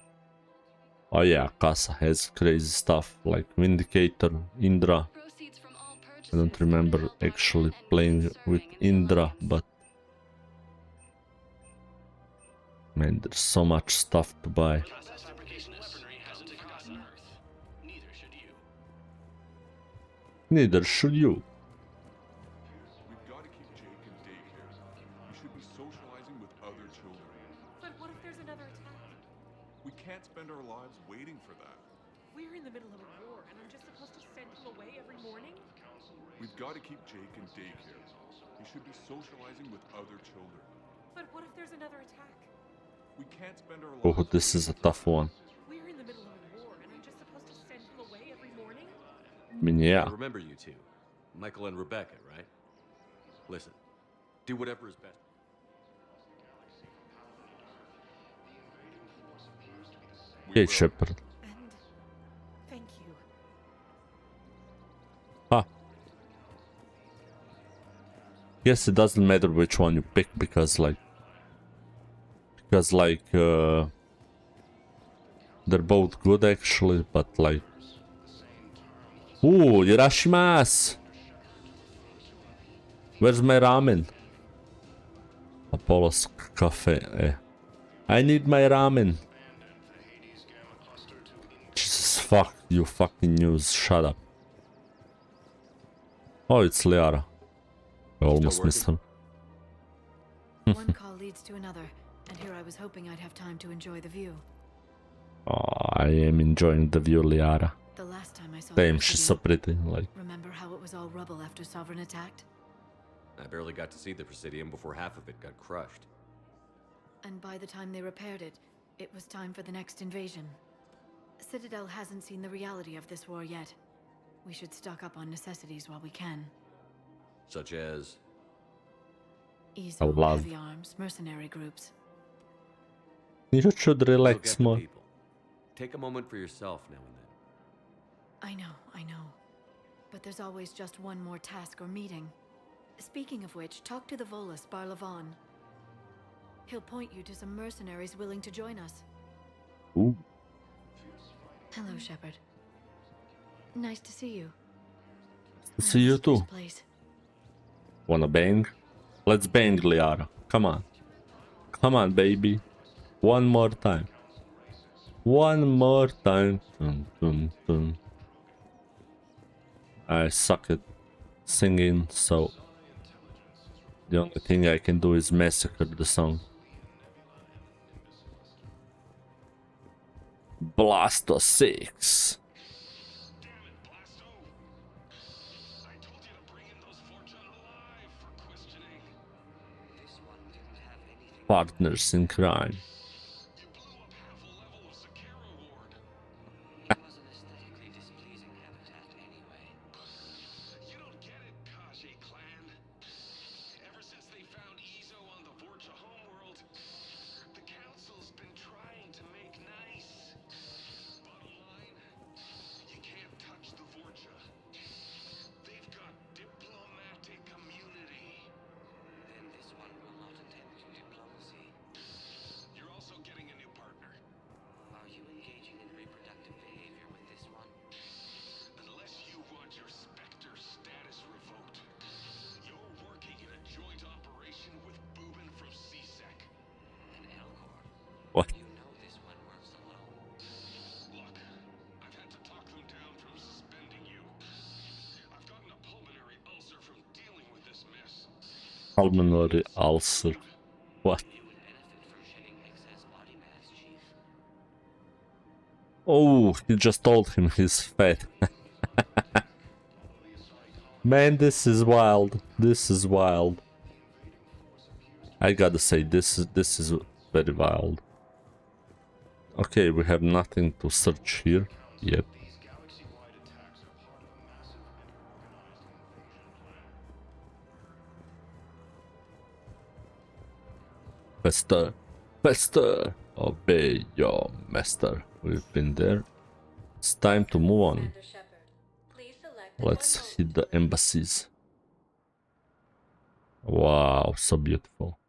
Oh yeah, Casa has crazy stuff like Vindicator, Indra. Proceeds from all I don't remember actually playing with Indra, but man, there's so much stuff to buy. Neither should you. We've got to keep Jake in daycare. We should be socializing with other children. But what if there's another attack? We can't spend our lives waiting for that. We're in the middle of a war, and I'm just supposed to send him away every morning? We've got to keep Jake in daycare. He should be socializing with other children. But what if there's another attack? We can't spend our Oh, lives this is a tough one. We're in the middle of a war, and I'm just supposed to send him away every morning? I mean, yeah. I remember you two, Michael and Rebecca, right? Listen, do whatever is best. Okay, Shepard. Thank you. Ah. Yes, it doesn't matter which one you pick because they're both good actually, but like. Ooh, Irashimasu! Where's my ramen? Apollo's cafe. I need my ramen. Jesus, fuck you fucking news. Shut up. Oh, it's Liara. I almost missed him. One call leads to another, and here I was hoping I'd have time to enjoy the view. Oh, I am enjoying the view, Liara. The last time I saw Damn, the she's city, so pretty. Like, remember how it was all rubble after Sovereign attacked? I barely got to see the Presidium before half of it got crushed. And by the time they repaired it, it was time for the next invasion. Citadel hasn't seen the reality of this war yet. We should stock up on necessities while we can. Such as? ESO, love. heavy arms, mercenary groups. you should You'll relax get the more. people. Take a moment for yourself now and then. I know. But there's always just one more task or meeting. Speaking of which, talk to the Volus, Barlavon. He'll point you to some mercenaries willing to join us. Ooh. Hello, Shepard. Nice to see you. See you too. Wanna bang? Let's bang, Liara. Come on. Come on, baby. One more time. One more time. Dun, dun, dun. I suck at singing, so the only thing I can do is massacre the song. Blasto 6. Partners in crime. What? Pulmonary ulcer. What? Oh, he just told him he's fat. Man, this is wild. This is wild. I gotta say, this is very wild. Okay, we have nothing to search here yet. Faster, faster, obey your master. We've been there. It's time to move on. Let's hit the embassies. Wow, so beautiful.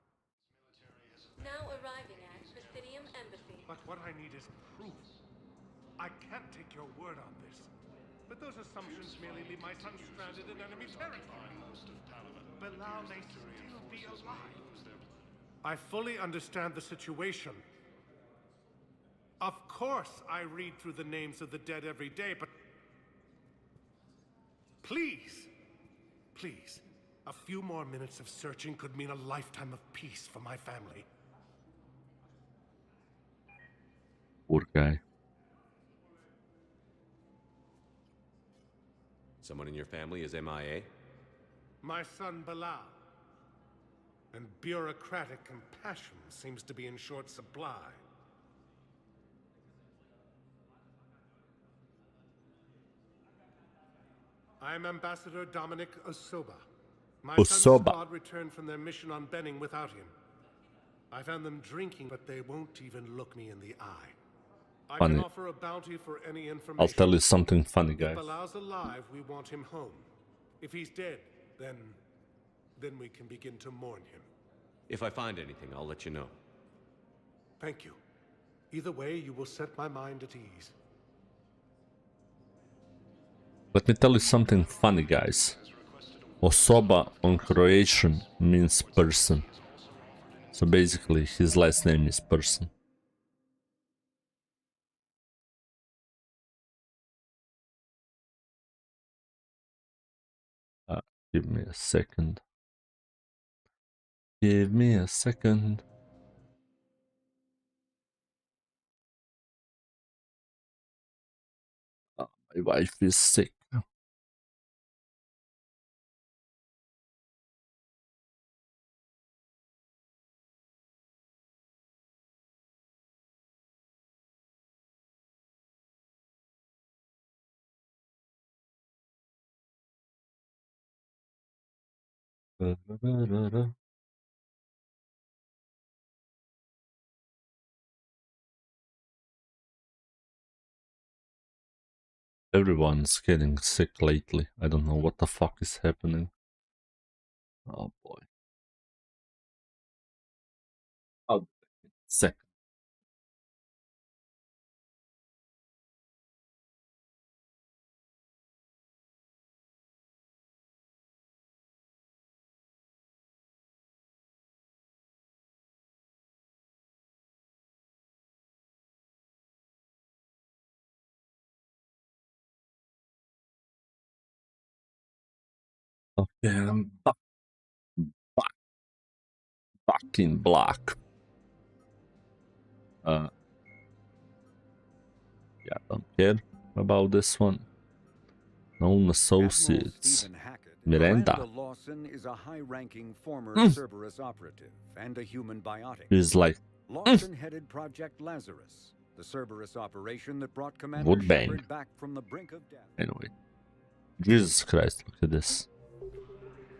Now arriving at Presidium Embassy. But what I need is proof. I can't take your word on this. but those assumptions merely leave my son stranded in enemy territory. Bilal may still be alive. I fully understand the situation. Of course I read through the names of the dead every day, but... Please, please, a few more minutes of searching could mean a lifetime of peace for my family. Poor guy. Someone in your family is MIA? My son Bilal. And bureaucratic compassion seems to be in short supply. I'm Ambassador Dominic Osoba. My son's squad returned from their mission on Benning without him. I found them drinking, but they won't even look me in the eye. I Funny. can offer a bounty for any information. I'll tell you something funny, guys. If Bilal's alive, we want him home. If he's dead, then we can begin to mourn him. If I find anything, I'll let you know. Thank you. Either way, you will set my mind at ease. Let me tell you something funny, guys. Osoba on Croatian means person. So basically, his last name is person. Give me a second. Give me a second. Oh, my wife is sick. Everyone's getting sick lately. I don't know what the fuck is happening. Oh boy. Oh, sick. Okay, I'm back in black. Yeah, don't care about this one. Known associates. Miranda. Lawson is a high-ranking former Cerberus operative and a human biotic. He's like Lawson headed Project Lazarus, the Cerberus operation that brought Commander Woodbang. Shepard back from the brink of death. Anyway. Jesus Christ, look at this.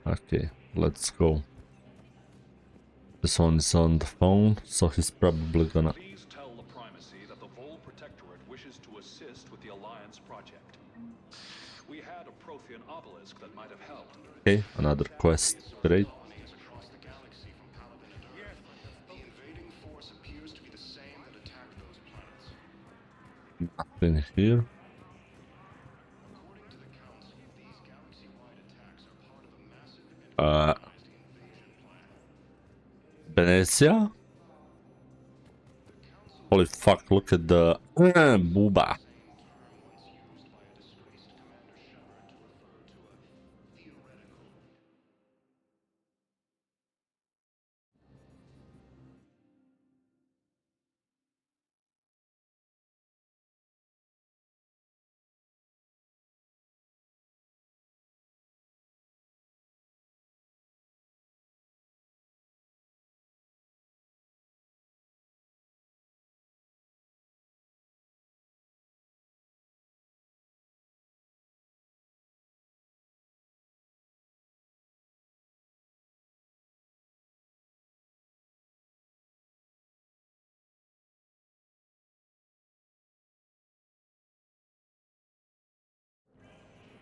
Okay, let's go. This one is on the phone, so he's probably gonna... Please tell the Primacy that the Vol Protectorate wishes to assist with the Alliance project. We had a Prothean obelisk that might have helped. Okay, another quest. Great. Nothing here. Venezia? Holy fuck, look at the booba.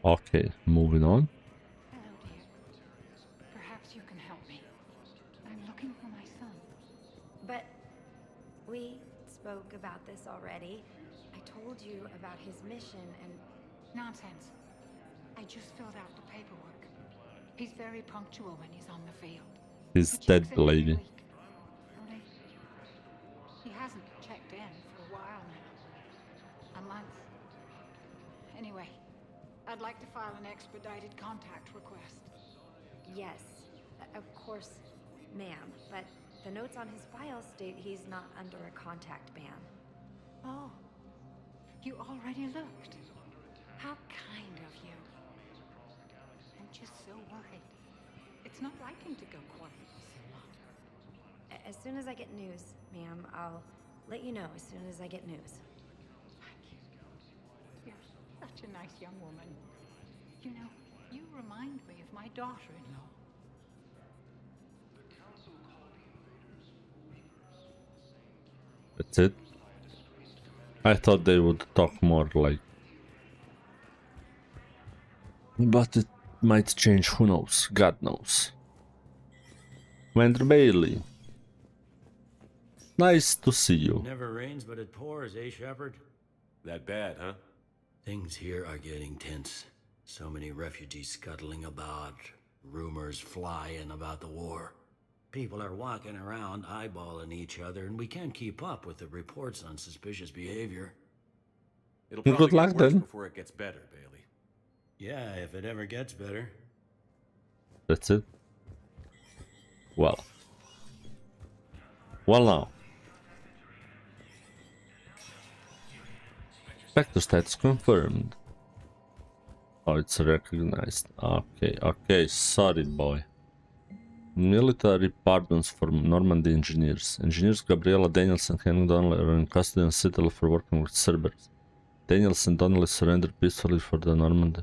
Okay, moving on. Hello, dear. Perhaps you can help me. I'm looking for my son. But we spoke about this already. I told you about his mission, and Nonsense. I just filled out the paperwork. He's very punctual when he's on the field. He's dead, lady. Only he hasn't checked in for a while now. A month. Anyway, I'd like to file an expedited contact request. Yes, of course, ma'am, but the notes on his file state he's not under a contact ban. Oh, you already looked. How kind of you. I'm just so worried. It's not like him to go quiet for so long. As soon as I get news, ma'am, I'll let you know as soon as I get news. You're such a nice young woman. You know, you remind me of my daughter-in-law. That's it. I thought they would talk more like... But it might change, who knows? God knows. Wander Bailey. Nice to see you. Never rains but it pours, eh, Shepard? That bad, huh? Things here are getting tense. So many refugees scuttling about, rumors flying about the war. People are walking around eyeballing each other, and we can't keep up with the reports on suspicious behavior. It'll probably Good luck get worse then. before it gets better, Bailey. Yeah, if it ever gets better. That's it. Well now. Vector status confirmed. Oh, it's recognized. Okay, sorry, boy. Military pardons for Normandy engineers. Engineers Gabriella Danielson and Henry Donnelly are in custody and Citadel for working with Cerberus. Danielson and Donnelly surrendered peacefully for the Normandy.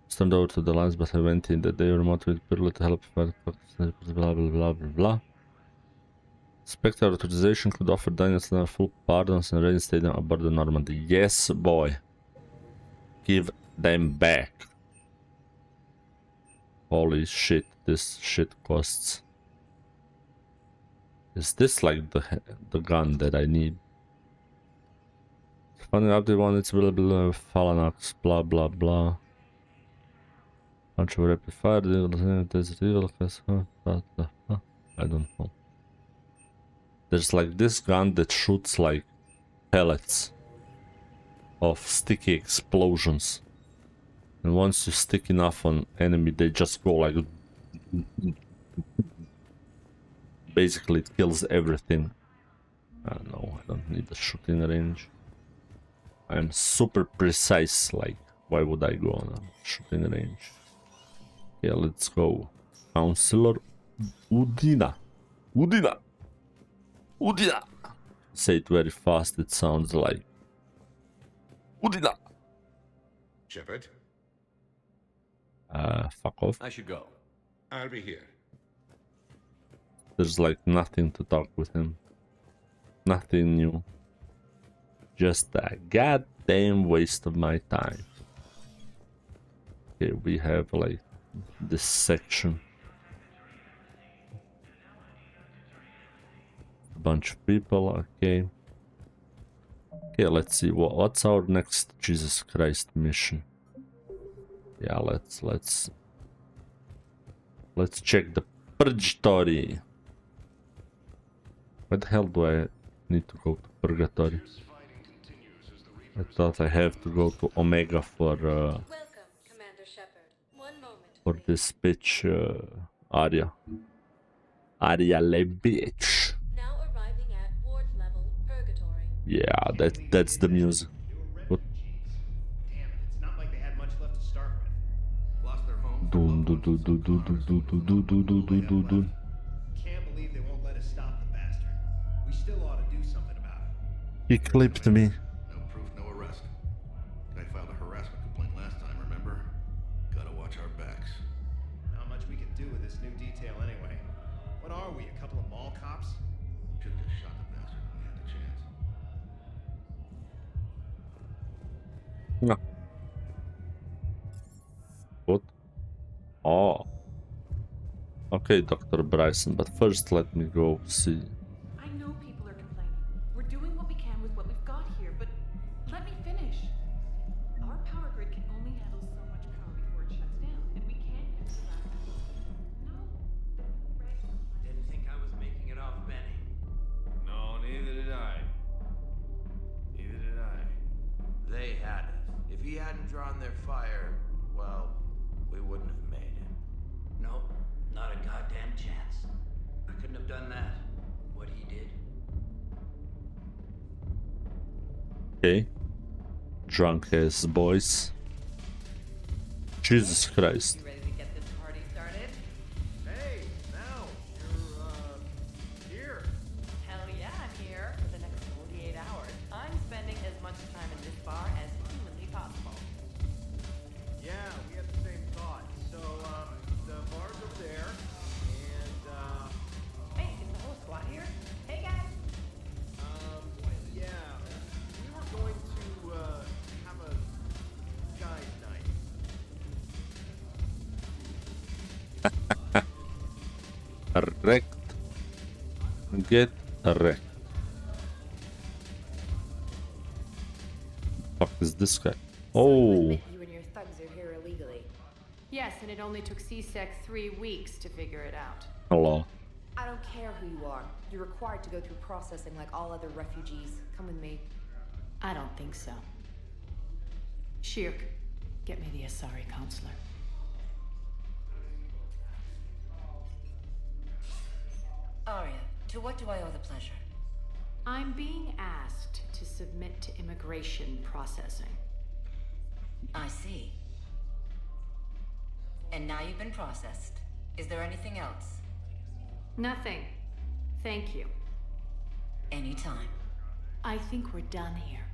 Turned over to the Alliance, but have maintained that they were motivated purely to help fight blah blah blah blah blah. Spectre authorization could offer Danielson full pardons and reinstate them aboard the Normandy. Yes, boy. Give them back. Holy shit, this shit costs. Is this like the gun that I need? Finding out the one, it's blah blah Phalanax, blah blah blah. Bunch of rapid fire, there's evil, I don't know. There's like this gun that shoots like pellets of sticky explosions. And once you stick enough on enemy, they just go like... Basically it kills everything. I don't know, I don't need a shooting range. I'm super precise, like, why would I go on a shooting range? Yeah, let's go. Counselor Udina. Udina! Udina! Say it very fast, it sounds like... Udina! Shepard? Fuck off. I should go. I'll be here. There's like nothing to talk with him. Nothing new. Just a goddamn waste of my time. Okay, we have like this section. A bunch of people, okay. Okay, let's see what's our next Jesus Christ mission. Yeah, let's check the purgatory. Why the hell do I need to go to purgatory? I thought I have to go to Omega for for this bitch Arya. Arya le bitch. Now arriving at ward level purgatory. Yeah, that's the music. What? It's not like they had much left to start with. Lost their home. Dun, dun, dun, dun, dun, dun, dun, dun, dun, dun, dun, dun, dun. Can't believe they won't let us stop the bastard. We still ought to do something about it. He clipped me. No proof, no arrest. I filed a harassment complaint last time, remember? Gotta watch our backs. Not much we can do with this new detail anyway. What are we, a couple of mall cops? Should've just shot the bastard when we had the chance. No. What? Oh. Okay, Dr. Bryson, but first let me go see. I know people are complaining. We're doing what we can with what we've got here, but let me finish. Our power grid grid can only handle so much power before it shuts down, and we can't use the backup. No. Right. Didn't think I was making it off Benny. No, neither did I. Neither did I. They had us. If he hadn't drawn their fire, well, we wouldn't have made it. Nope, not a goddamn chance. I couldn't have done that. What he did. Okay. Drunk as boys. Jesus Christ. You ready to get this party started? Hey, now, you're, here. Hell yeah, I'm here. For the next 48 hours, I'm spending as much time in this bar as humanly possible. Yeah, we had the same thought. So, the bar's up there, and, Hey, is the whole squad here? Hey guys! yeah, we were going to, have a guys' night. Erect. Get erect. Fuck is this guy? Oh. You and your thugs are here illegally. Yes, and it only took CSEC 3 weeks to figure it out. Hello. I don't care who you are. You're required to go through processing like all other refugees. Come with me. I don't think so. Shirk, get me the Asari counselor. Arya, to what do I owe the pleasure? I'm being asked to submit to immigration processing. I see. And now you've been processed. Is there anything else? Nothing. Thank you. Anytime. I think we're done here.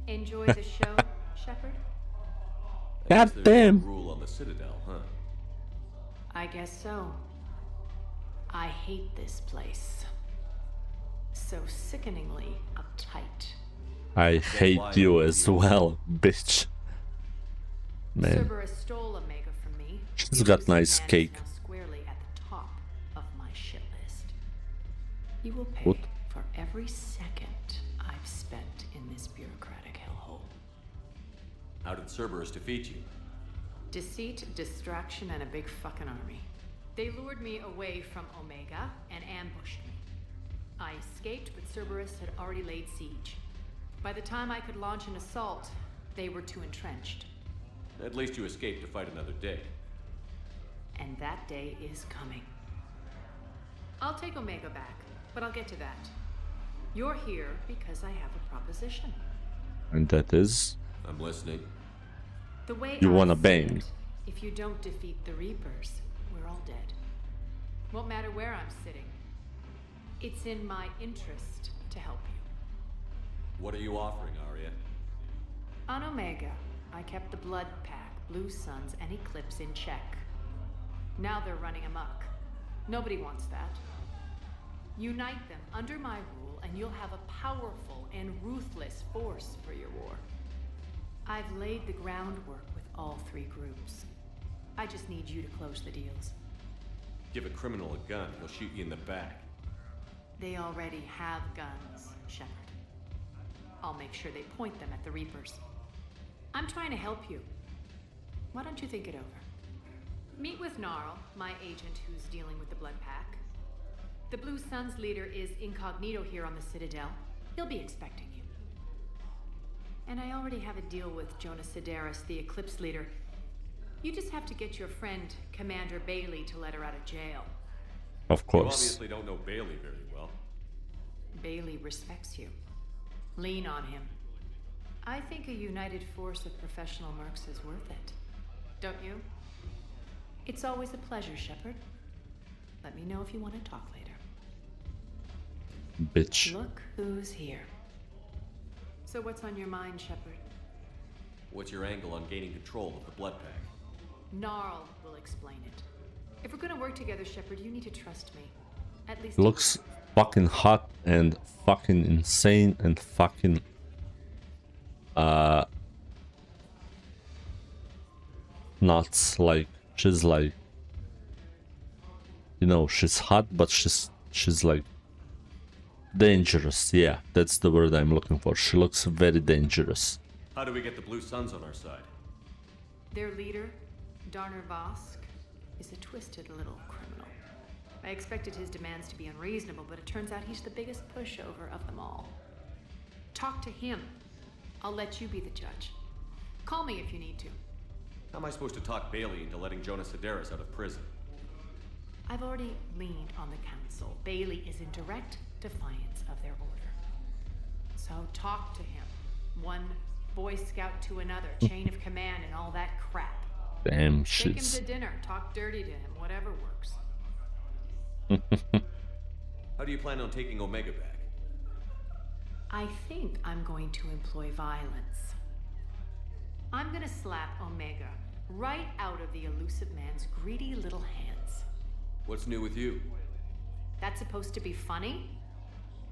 Enjoy the show, Shepard? God damn. Rule on the Citadel, huh? I guess so. I hate this place. So sickeningly uptight. I hate you as well, bitch. Man. Cerberus stole Omega from me. She's got nice Man is cake. now squarely at the top of my shit list. He will pay What? for every second I've spent in this bureaucratic hellhole. How did Cerberus defeat you? Deceit, distraction, and a big fucking army. They lured me away from Omega and ambushed me. I escaped, but Cerberus had already laid siege. By the time I could launch an assault, they were too entrenched. At least you escaped to fight another day. And that day is coming. I'll take Omega back, but I'll get to that. You're here because I have a proposition. And that is? I'm listening. The way You I wanna see bang. it, if you don't defeat the Reapers, we're all dead. Won't matter where I'm sitting. It's in my interest to help you. What are you offering, Arya? On Omega, I kept the Blood Pack, Blue Suns, and Eclipse in check. Now they're running amok. Nobody wants that. Unite them under my rule, and you'll have a powerful and ruthless force for your war. I've laid the groundwork with all 3 groups. I just need you to close the deals. Give a criminal a gun, he'll shoot you in the back. They already have guns, Shepard. I'll make sure they point them at the Reapers. I'm trying to help you. Why don't you think it over? Meet with Gnarl, my agent who's dealing with the Blood Pack. The Blue Suns leader is incognito here on the Citadel. He'll be expecting you. And I already have a deal with Jonas Sidaris, the Eclipse leader. You just have to get your friend, Commander Bailey, to let her out of jail. Of You course. obviously don't know Bailey very well. Bailey respects you. Lean on him. I think a united force of professional mercs is worth it. Don't you? It's always a pleasure, Shepard. Let me know if you want to talk later. Bitch. Look who's here. So what's on your mind, Shepard? What's your angle on gaining control of the Blood Pack? Gnarl will explain it. If we're gonna work together, Shepard, you need to trust me. At least Looks fucking hot and fucking insane and fucking nuts. Like she's like, you know, she's hot, but she's like dangerous. Yeah, that's the word I'm looking for. She looks very dangerous. How do we get the Blue Suns on our side? Their leader, Darner Vosk, is a twisted little criminal. I expected his demands to be unreasonable, but it turns out he's the biggest pushover of them all. Talk to him. I'll let you be the judge. Call me if you need to. How am I supposed to talk Bailey into letting Jonas Sedaris out of prison? I've already leaned on the council. Bailey is in direct defiance of their order. So talk to him. One Boy Scout to another, chain of command and all that crap. Damn Take him shit. to dinner, talk dirty to him, whatever works. How do you plan on taking Omega back? I think I'm going to employ violence. I'm gonna slap Omega right out of the elusive man's greedy little hands. What's new with you? That's supposed to be funny?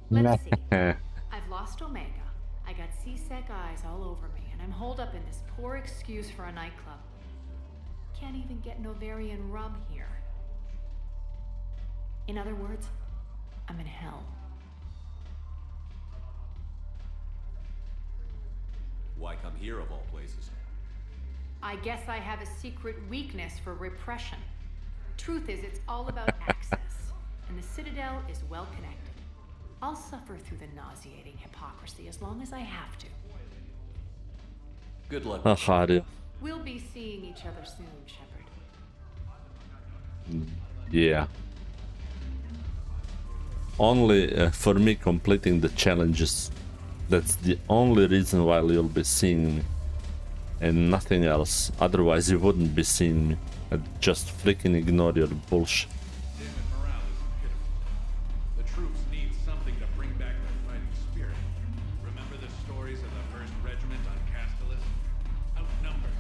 Let's see. I've lost Omega. I got C-Sec eyes all over me, and I'm holed up in this poor excuse for a nightclub. Can't even get Novarian rum here. In other words, I'm in hell. Why come here of all places? I guess I have a secret weakness for repression. Truth is, it's all about access, and the Citadel is well connected. I'll suffer through the nauseating hypocrisy as long as I have to. Good luck. We'll be seeing each other soon, Shepard. Yeah. Only for me completing the challenges. That's the only reason why you'll be seeing me. And nothing else. Otherwise you wouldn't be seeing me. I'd just freaking ignore your bullshit. The troops need something to bring back their fighting spirit. Remember the stories of the 1st Regiment on Castellus? Outnumbered,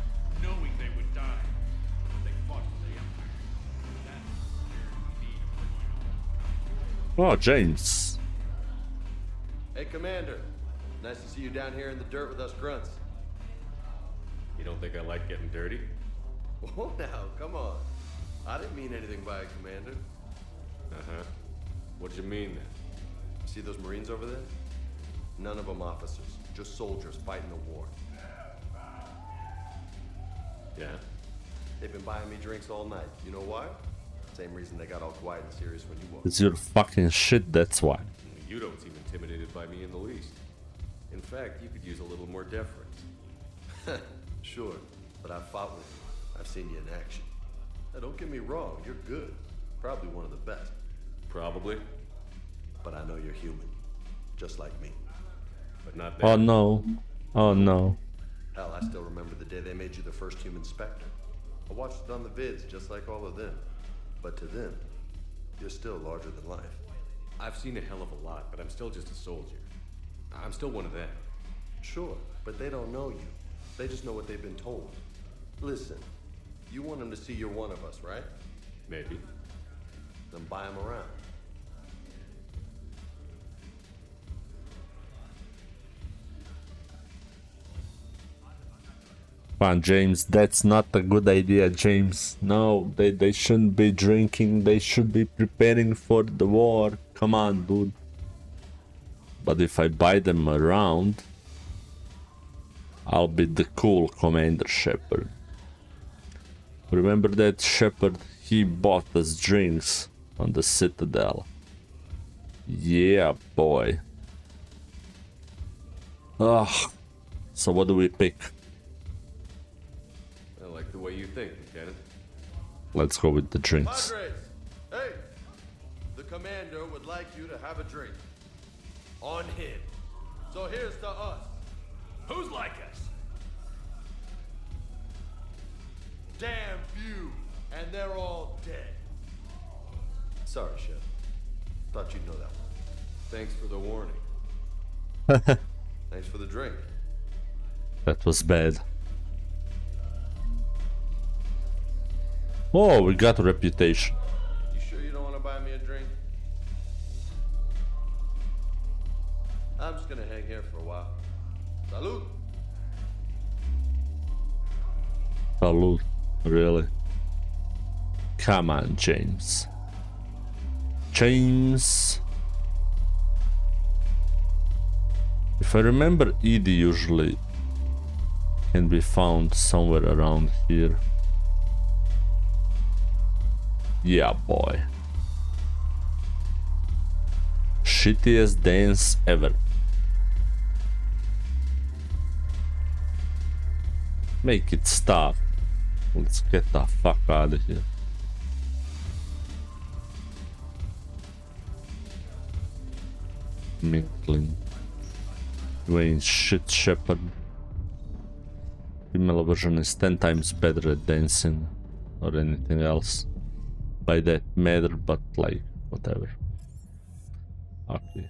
knowing they would die. But they fought for the Empire. That's their need of going on. Oh, James. Hey, Commander. Nice to see you down here in the dirt with us grunts. You don't think I like getting dirty? Oh, now, come on. I didn't mean anything by it, Commander. Uh-huh. What'd you mean then? See those Marines over there? None of them officers, just soldiers fighting a war. Yeah? They've been buying me drinks all night. You know why? Same reason they got all quiet and serious when you woke. It's your fucking shit, that's why. You don't seem intimidated by me in the least. In fact, you could use a little more deference. Sure, but I've fought with you. I've seen you in action. Now, don't get me wrong, you're good. Probably one of the best. Probably. But I know you're human. Just like me. But not that. Oh no. Oh no. Hell, I still remember the day they made you the first human Spectre. I watched it on the vids, just like all of them. But to them, you're still larger than life. I've seen a hell of a lot, but I'm still just a soldier. I'm still one of them. Sure, but they don't know you. They just know what they've been told. Listen, you want them to see you're one of us, right? Maybe. Then buy them around. Come on, James, that's not a good idea, James. No, they shouldn't be drinking, they should be preparing for the war. Come on, dude. But if I buy them around, I'll be the cool Commander Shepard. Remember that Shepard? He bought us drinks on the Citadel. Yeah, boy. Ugh. So what do we pick? I like the way you think, Lieutenant. Let's go with the drinks. Padres, hey! The Commander would like you to have a drink. On him. So here's to us. Who's like us? Damn few, and they're all dead. Sorry, Chef. Thought you'd know that one. Thanks for the warning. Thanks for the drink. That was bad. Oh, we got a reputation. You sure you don't want to buy me a drink? I'm just gonna hang here for a while. Salud. Salute. Really? Come on, James. James. If I remember, Edie usually can be found somewhere around here. Yeah, boy. Shittiest dance ever. Make it stop. Let's get the fuck out of here. Minkling. You ain't shit, Shepard. Female version is 10 times better at dancing or anything else. By that matter, but like, whatever. Okay.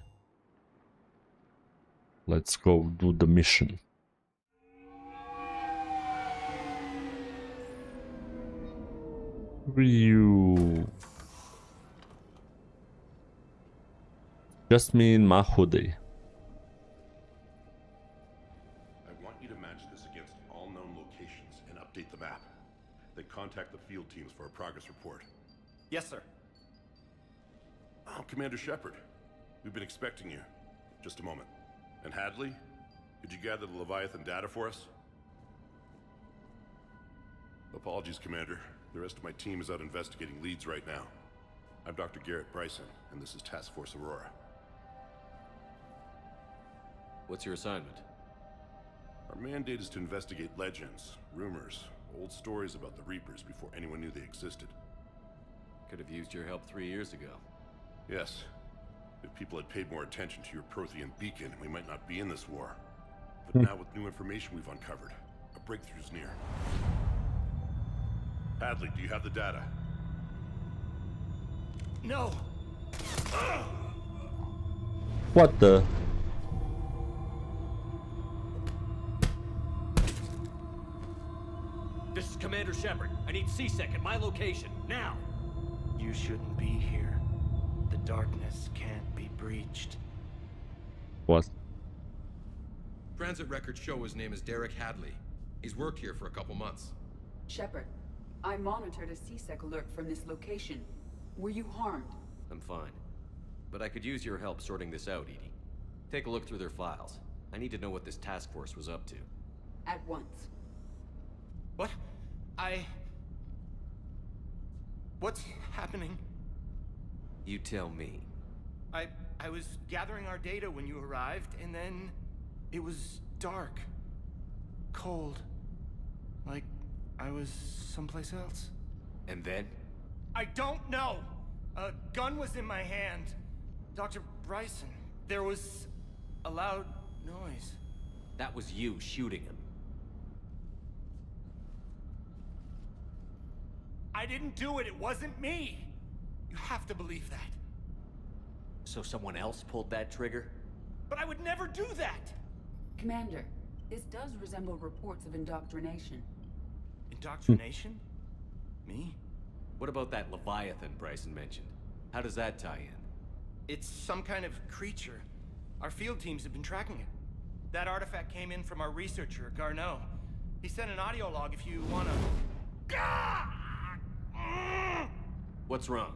Let's go do the mission. Ryu. Just me and my hoodie. I want you to match this against all known locations and update the map. Then contact the field teams for a progress report. Yes, sir. Oh, Commander Shepard. We've been expecting you. Just a moment. And Hadley, did you gather the Leviathan data for us? Apologies, Commander. The rest of my team is out investigating leads right now. I'm Dr. Garrett Bryson, and this is Task Force Aurora. What's your assignment? Our mandate is to investigate legends, rumors, old stories about the Reapers before anyone knew they existed. Could have used your help 3 years ago. Yes. If people had paid more attention to your Prothean beacon, we might not be in this war. But now with new information we've uncovered, a breakthrough's near. Hadley, do you have the data? No! What the? This is Commander Shepard. I need C-Sec at my location, now! You shouldn't be here. The darkness can't be breached. What? Transit records show his name is Derek Hadley. He's worked here for a couple months. Shepard, I monitored a C-Sec alert from this location. Were you harmed? I'm fine. But I could use your help sorting this out, Edie. Take a look through their files. I need to know what this task force was up to. At once. What? What's happening? You tell me. I was gathering our data when you arrived, and then it was dark. Cold. Like I was someplace else. And then? I don't know! A gun was in my hand. Dr. Bryson, there was a loud noise. That was you shooting him. I didn't do it, it wasn't me! You have to believe that. So someone else pulled that trigger? But I would never do that! Commander, this does resemble reports of indoctrination. Indoctrination? Me? What about that Leviathan Bryson mentioned? How does that tie in? It's some kind of creature. Our field teams have been tracking it. That artifact came in from our researcher, Garrus. He sent an audio log if you wanna... What's wrong?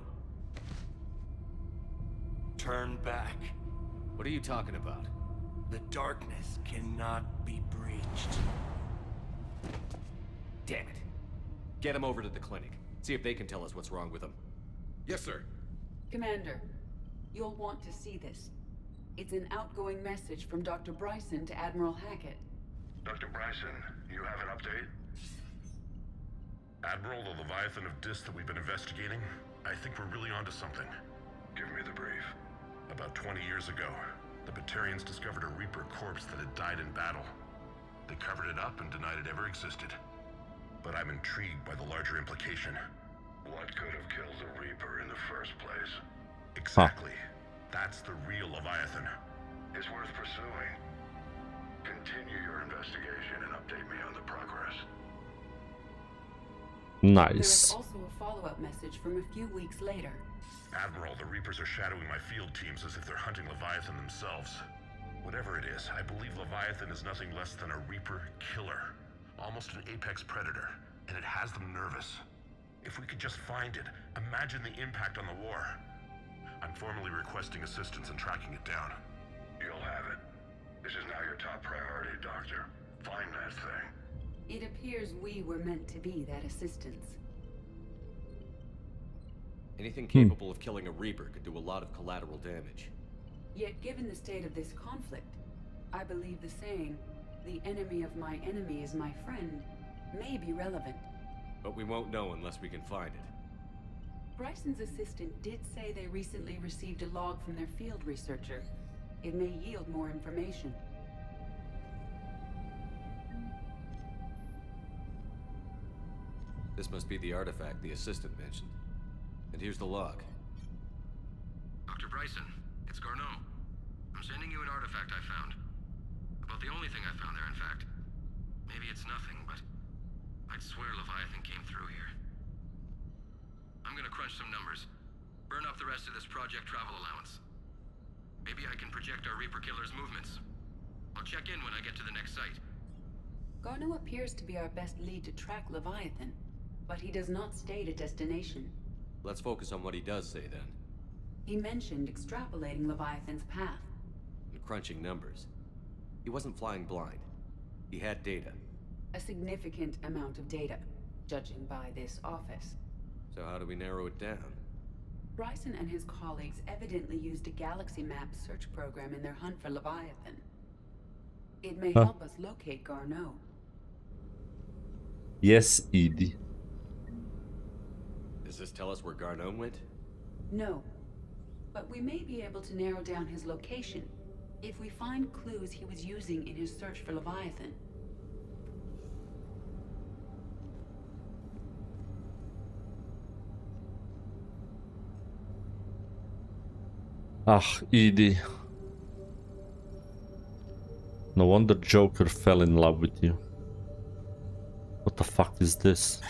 Turn back. What are you talking about? The darkness cannot be breached. Damn it. Get him over to the clinic. See if they can tell us what's wrong with him. Yes, sir. Commander, you'll want to see this. It's an outgoing message from Dr. Bryson to Admiral Hackett. Dr. Bryson, you have an update? Admiral, the Leviathan of Dis that we've been investigating, I think we're really onto something. Give me the brief. About 20 years ago, the Batarians discovered a Reaper corpse that had died in battle. They covered it up and denied it ever existed. But I'm intrigued by the larger implication. What could have killed the Reaper in the first place? Exactly. That's the real Leviathan. It's worth pursuing. Continue your investigation and update me on the progress. Nice. There is also a follow-up message from a few weeks later. Admiral, the Reapers are shadowing my field teams as if they're hunting Leviathan themselves. Whatever it is, I believe Leviathan is nothing less than a Reaper killer. Almost an apex predator, and it has them nervous. If we could just find it, imagine the impact on the war. I'm formally requesting assistance in tracking it down. You'll have it. This is now your top priority, Doctor. Find that thing. It appears we were meant to be that assistance. Anything capable of killing a Reaper could do a lot of collateral damage. Yet given the state of this conflict, I believe the saying, "The enemy of my enemy is my friend," may be relevant. But we won't know unless we can find it. Bryson's assistant did say they recently received a log from their field researcher. It may yield more information. This must be the artifact the assistant mentioned. And here's the log. Dr. Bryson, it's Garneau. I'm sending you an artifact I found. About the only thing I found there, in fact. Maybe it's nothing, but I'd swear Leviathan came through here. I'm gonna crunch some numbers. Burn up the rest of this project travel allowance. Maybe I can project our Reaper Killer's movements. I'll check in when I get to the next site. Garneau appears to be our best lead to track Leviathan, but he does not state a destination. Let's focus on what he does say then. He mentioned extrapolating Leviathan's path. And crunching numbers. He wasn't flying blind. He had data. A significant amount of data, judging by this office. So how do we narrow it down? Bryson and his colleagues evidently used a galaxy map search program in their hunt for Leviathan. It may help us locate Garneau. Yes, Edie. Does this tell us where Garneau went? No, but we may be able to narrow down his location if we find clues he was using in his search for Leviathan. Ah, Edie. No wonder Joker fell in love with you. What the fuck is this?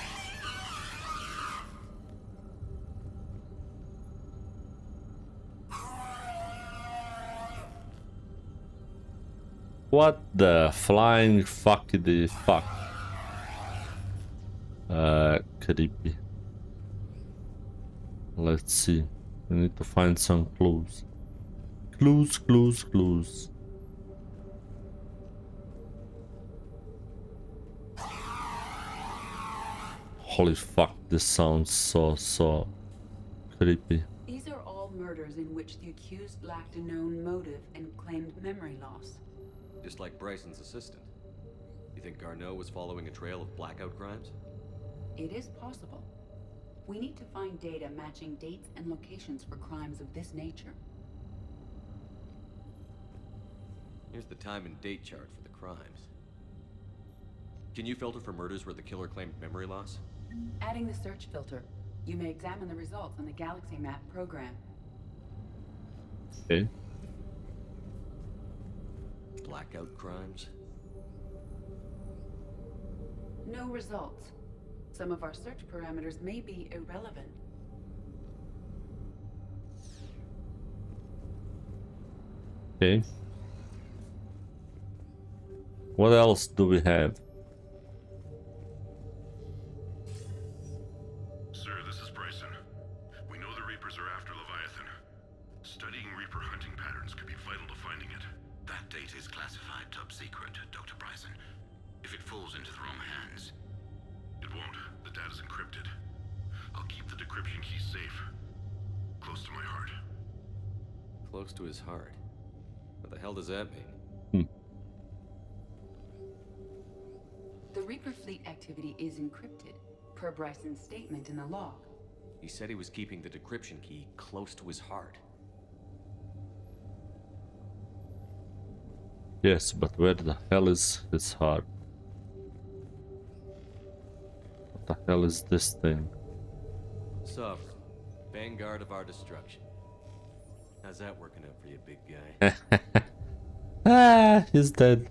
What the flying fuckity fuck? Creepy. Let's see. We need to find some clues. Clues. Holy fuck, this sounds so creepy. These are all murders in which the accused lacked a known motive and claimed memory loss. Just like Bryson's assistant. You think Garneau was following a trail of blackout crimes? It is possible. We need to find data matching dates and locations for crimes of this nature. Here's the time and date chart for the crimes. Can you filter for murders where the killer claimed memory loss? Adding the search filter, you may examine the results on the Galaxy Map program. Okay. Blackout crimes? No results. Some of our search parameters may be irrelevant. Okay. What else do we have? Sir, this is Bryson. We know the Reapers are after Leviathan. Studying Reaper hunting patterns could be vital to finding it. That data is classified top secret, Dr. Bryson. If it falls into the wrong hands... It won't. The data's encrypted. I'll keep the decryption key safe. Close to my heart. Close to his heart? What the hell does that mean? The Reaper fleet activity is encrypted, per Bryson's statement in the log. He said he was keeping the decryption key close to his heart. Yes, but where the hell is his heart? What the hell is this thing? Sovereign, vanguard of our destruction. How's that working out for you, big guy? Ah, he's dead.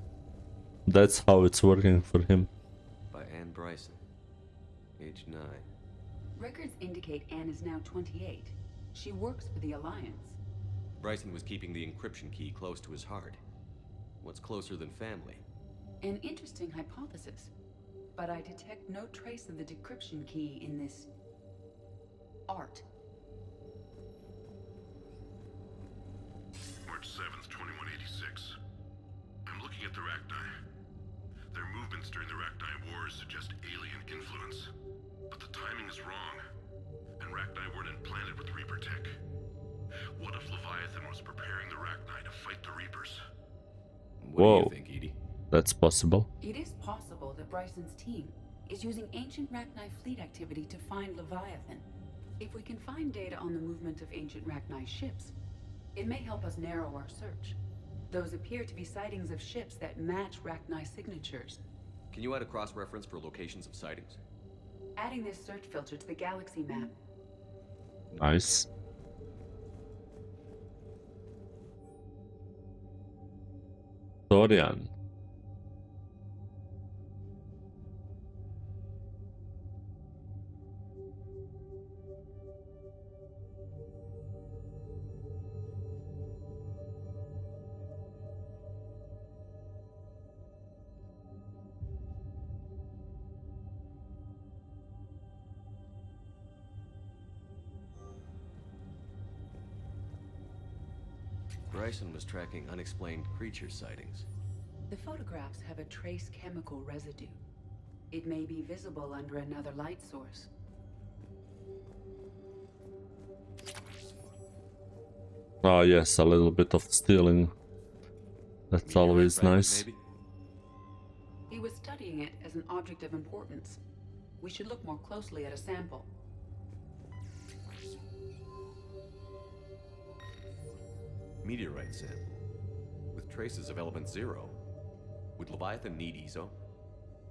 That's how it's working for him. By Anne Bryson, age 9. Records indicate Anne is now 28. She works for the Alliance. Bryson was keeping the encryption key close to his heart. What's closer than family? An interesting hypothesis, but I detect no trace of the decryption key in this... art. March 7th, 2186. I'm looking at the Rachni. Their movement events during the Rachni Wars suggest alien influence. But the timing is wrong. And Rachni weren't implanted with Reaper tech. What if Leviathan was preparing the Rachni to fight the Reapers? What do you think, Edie? That's possible. It is possible that Bryson's team is using ancient Rachni fleet activity to find Leviathan. If we can find data on the movement of ancient Rachni ships, it may help us narrow our search. Those appear to be sightings of ships that match Rachni signatures. Can you add a cross-reference for locations of sightings? Adding this search filter to the galaxy map. Nice. Dorian. Bryson was tracking unexplained creature sightings. The photographs have a trace chemical residue. It may be visible under another light source. Oh yes, a little bit of stealing. That's always nice. Maybe? He was studying it as an object of importance. We should look more closely at a sample. Meteorite sample. With traces of element 0. Would Leviathan need ESO?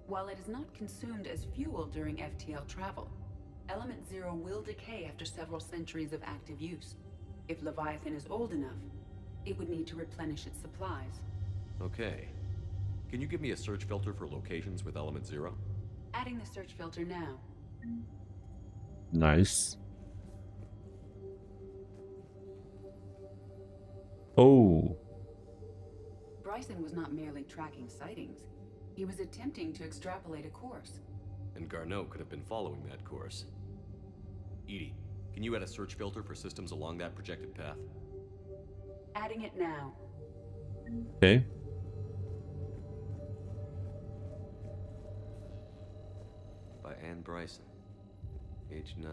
While it is not consumed as fuel during FTL travel, element 0 will decay after several centuries of active use. If Leviathan is old enough, it would need to replenish its supplies. Okay. Can you give me a search filter for locations with element 0? Adding the search filter now. Nice. Oh. Bryson was not merely tracking sightings. He was attempting to extrapolate a course. And Garneau could have been following that course. Edie, can you add a search filter for systems along that projected path? Adding it now. Okay. By Anne Bryson. Age 9.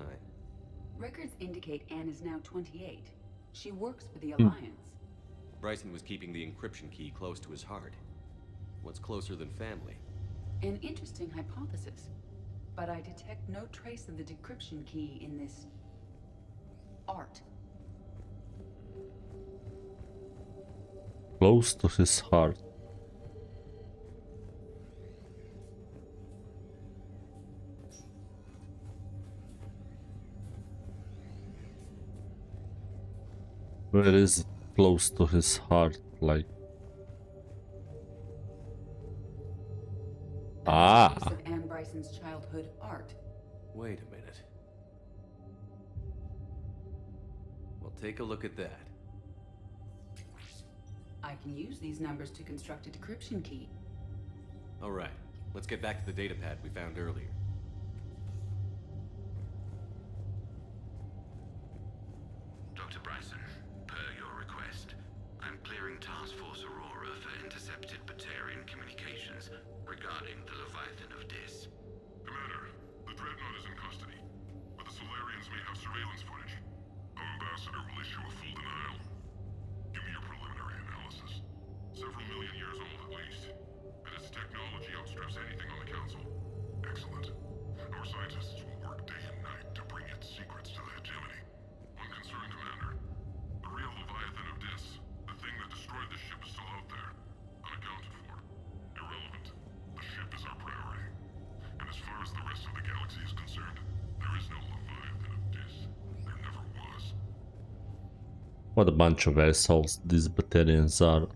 Records indicate Anne is now 28. She works for the Alliance. Bryson was keeping the encryption key close to his heart. What's closer than family? An interesting hypothesis. But I detect no trace of the decryption key in this art. Close to his heart. Where is it close to his heart? Like. Ah. Of Anne Bryson's childhood art. Wait a minute. Well, take a look at that. I can use these numbers to construct a decryption key. All right, let's get back to the datapad we found earlier. Dr. Bryson, per your request, I'm clearing Task Force Aurora for intercepted Batarian communications regarding the Leviathan of Dis. Commander, the Dreadnought is in custody, but the Solarians may have surveillance footage. Our ambassador will issue a full denial. Give me your preliminary analysis. Several million years old at least, and its technology outstrips anything on the Council. Excellent. Our scientists will work day and night to bring its secrets to the hegemony. One concern, Commander. The real Leviathan of Dis, the thing that destroyed the ship, is still out there. Unaccounted for. Irrelevant. The ship is our priority. And as far as the rest of the galaxy is concerned, there is no Leviathan of Dis. There never was. What a bunch of assholes these Batarians are.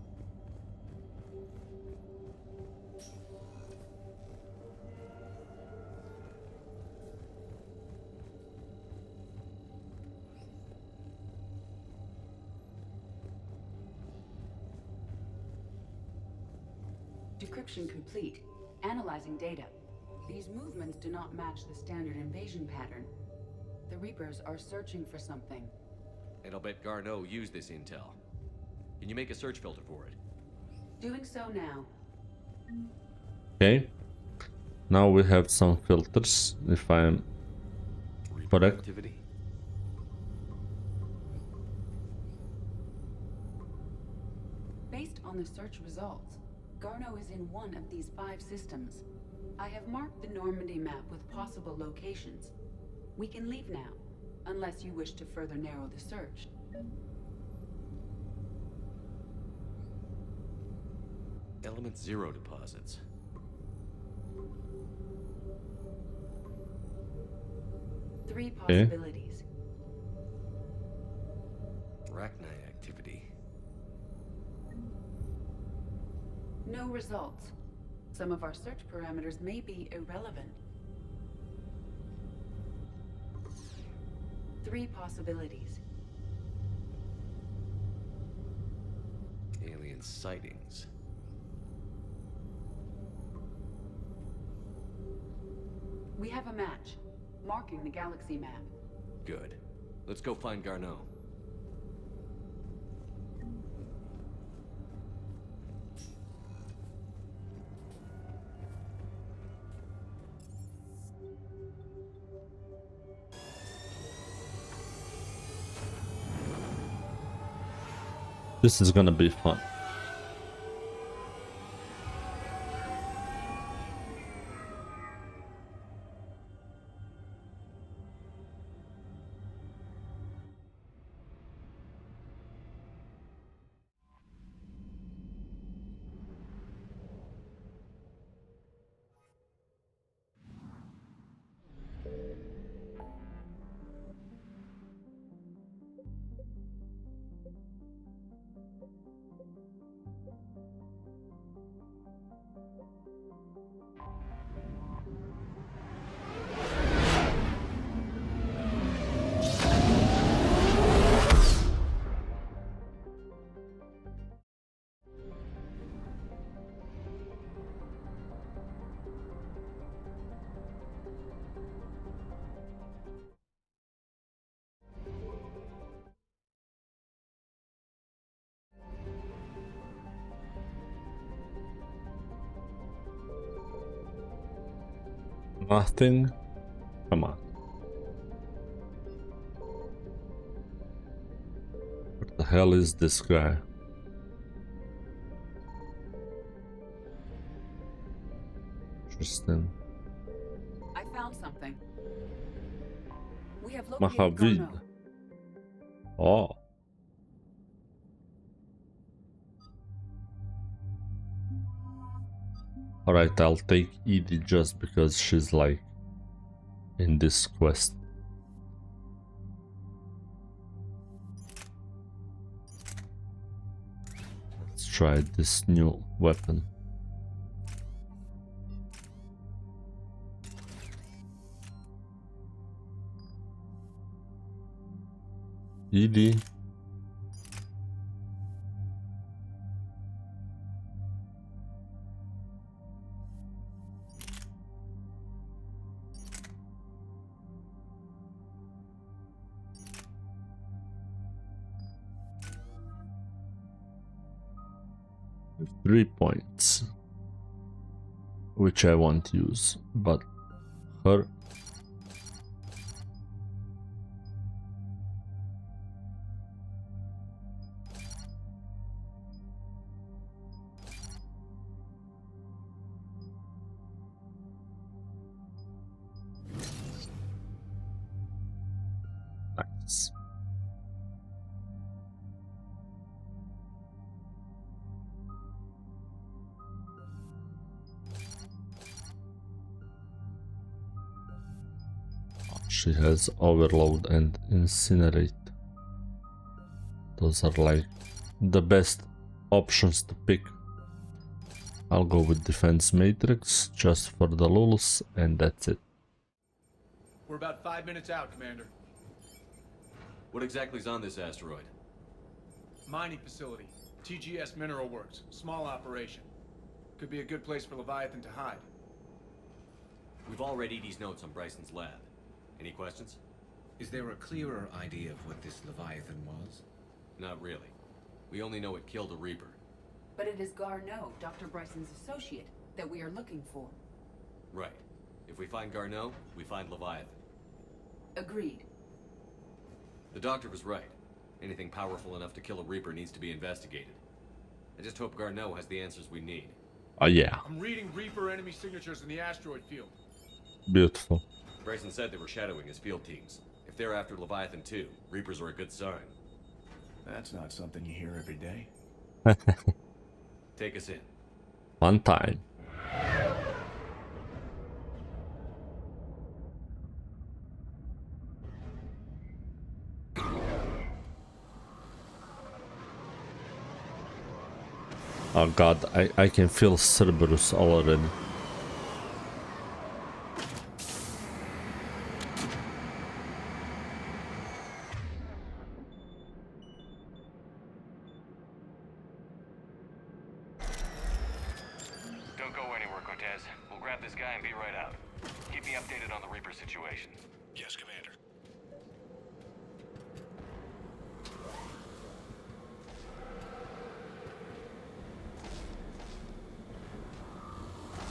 Decryption complete. Analyzing data. These movements do not match the standard invasion pattern. The Reapers are searching for something. And I'll bet Garneau used this intel. Can you make a search filter for it? Doing so now. Okay. Now we have some filters, if I am correct. Activity. Based on the search results, Garno is in one of these 5 systems. I have marked the Normandy map with possible locations. We can leave now, unless you wish to further narrow the search. Element 0 deposits. Three possibilities. Arachnite activity. No results. Some of our search parameters may be irrelevant. 3 possibilities. Alien sightings. We have a match, marking the galaxy map. Good. Let's go find Garneau. This is gonna be fun. Nothing? Come on. What the hell is this guy? Interesting. I found something. We have located Mahavid. Garneau. Oh. Alright, I'll take Edie just because she's like in this quest. Let's try this new weapon. Edie. With 3 points, which I won't use, but her. Nice. She has overload and incinerate. Those are like the best options to pick. I'll go with defense matrix just for the lulz, and that's it. We're about 5 minutes out, Commander. What exactly is on this asteroid? Mining facility. TGS Mineral Works. Small operation. Could be a good place for Leviathan to hide. We've all read Edie's notes on Bryson's lab. Any questions? Is there a clearer idea of what this Leviathan was? Not really. We only know it killed a Reaper. But it is Garneau, Dr. Bryson's associate, that we are looking for. Right. If we find Garneau, we find Leviathan. Agreed. The doctor was right. Anything powerful enough to kill a Reaper needs to be investigated. I just hope Garneau has the answers we need. Oh yeah. I'm reading Reaper enemy signatures in the asteroid field. Beautiful. Bryson said they were shadowing his field teams. If they're after Leviathan too, Reapers are a good sign. That's not something you hear every day. Take us in. Fun time. Oh god, I can feel Cerberus already. Don't go anywhere, Cortez. We'll grab this guy and be right out. Keep me updated on the Reaper situation. Yes, Commander.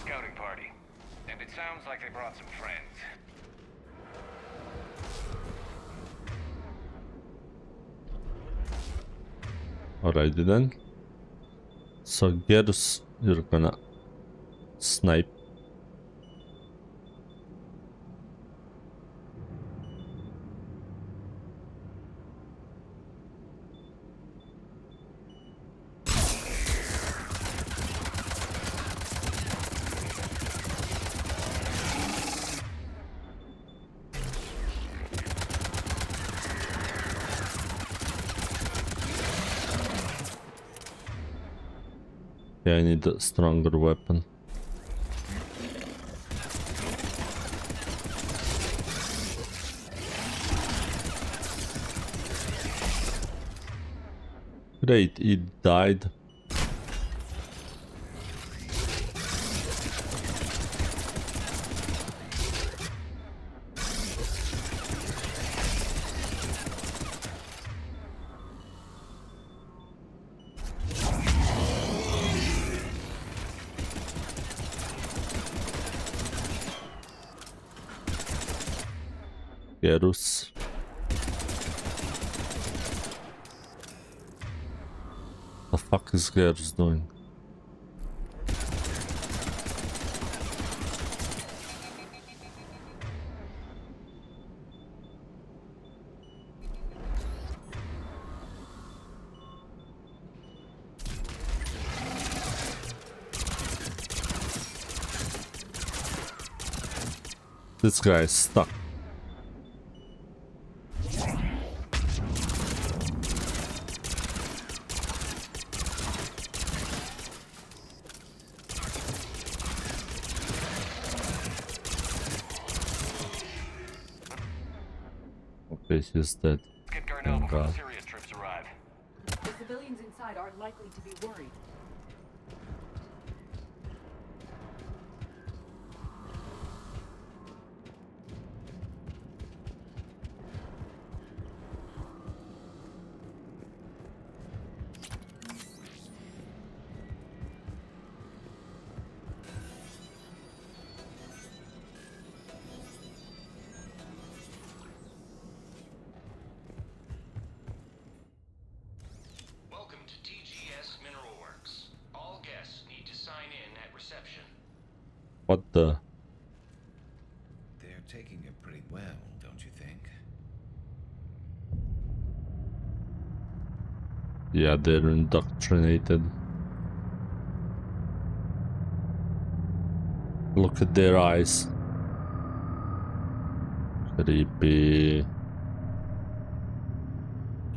Scouting party. And it sounds like they brought some friends. Alrighty then. So Garrus, you're gonna snipe. Yeah, I need a stronger weapon. Great, it died. Garrus. The fuck is Garrus doing? This guy is stuck. Okay, he's dead. Get Garneau Oh before god. the serious troops arrive. The civilians inside aren't likely to be worried. Welcome to TGS Mineral Works. All guests need to sign in at reception. What the? They're taking it pretty well, don't you think? Yeah, they're indoctrinated. Look at their eyes. Creepy.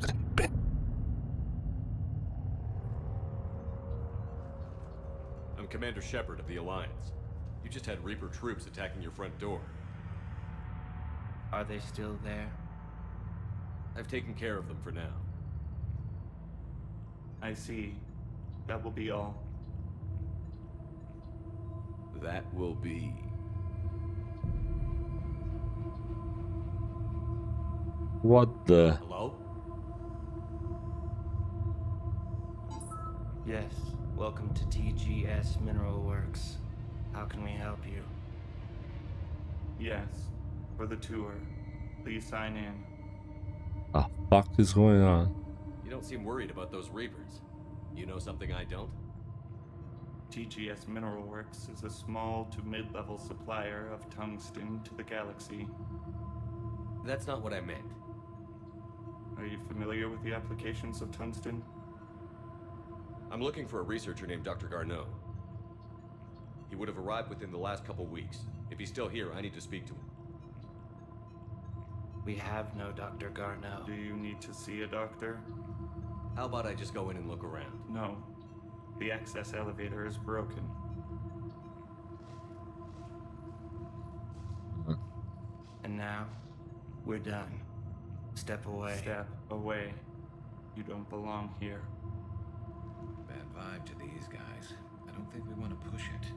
Creepy. I'm Commander Shepard of the Alliance. You just had Reaper troops attacking your front door. Are they still there? I've taken care of them for now. I see. That will be all. That will be... What the? Hello? Yes. Welcome to TGS Mineral Works. How can we help you? Yes, for the tour. Please sign in. The fuck is going on? You don't seem worried about those Reapers. You know something I don't? TGS Mineral Works is a small to mid-level supplier of tungsten to the galaxy. That's not what I meant. Are you familiar with the applications of tungsten? I'm looking for a researcher named Dr. Garneau. He would have arrived within the last couple weeks. If he's still here, I need to speak to him. We have no Dr. Garneau. Do you need to see a doctor? How about I just go in and look around? No. The access elevator is broken. And now, we're done. Step away. Step away. You don't belong here. Bad vibe to these guys. I don't think we want to push it.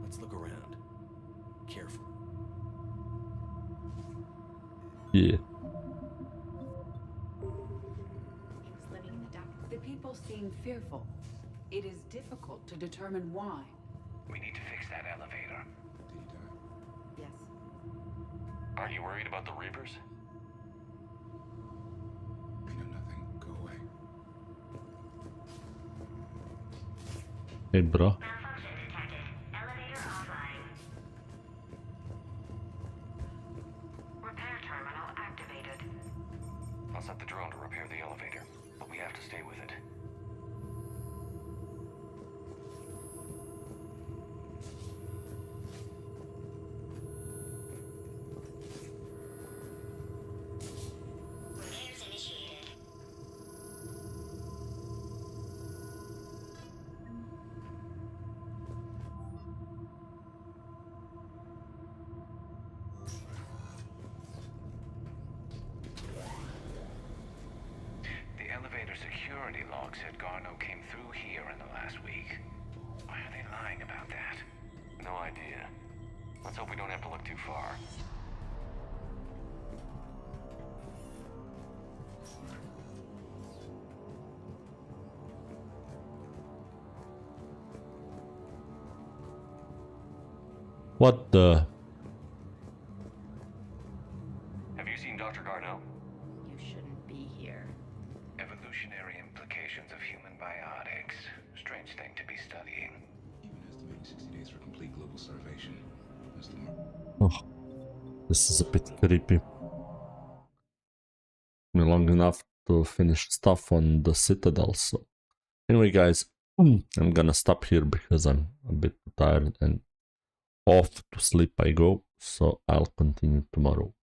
Let's look around. Careful. Yeah. The people seem fearful. It is difficult to determine why. We need to fix that elevator. Yes. Aren't you worried about the Reapers? I know nothing. Go away. Hey, bro. Repair terminal activated. I'll set the drone to repair the elevator, but we have to stay with it. Security log said Garneau came through here in the last week. Why are they lying about that? No idea. Let's hope we don't have to look too far. What the? Have you seen Dr. Garneau? You shouldn't be here. Evolutionary implications of human biotics. Strange thing to be studying. Even estimating 60 days for complete global starvation. Oh, this is a bit creepy. Long enough to finish stuff on the Citadel, so anyway guys, I'm gonna stop here because I'm a bit tired and off to sleep I go, so I'll continue tomorrow.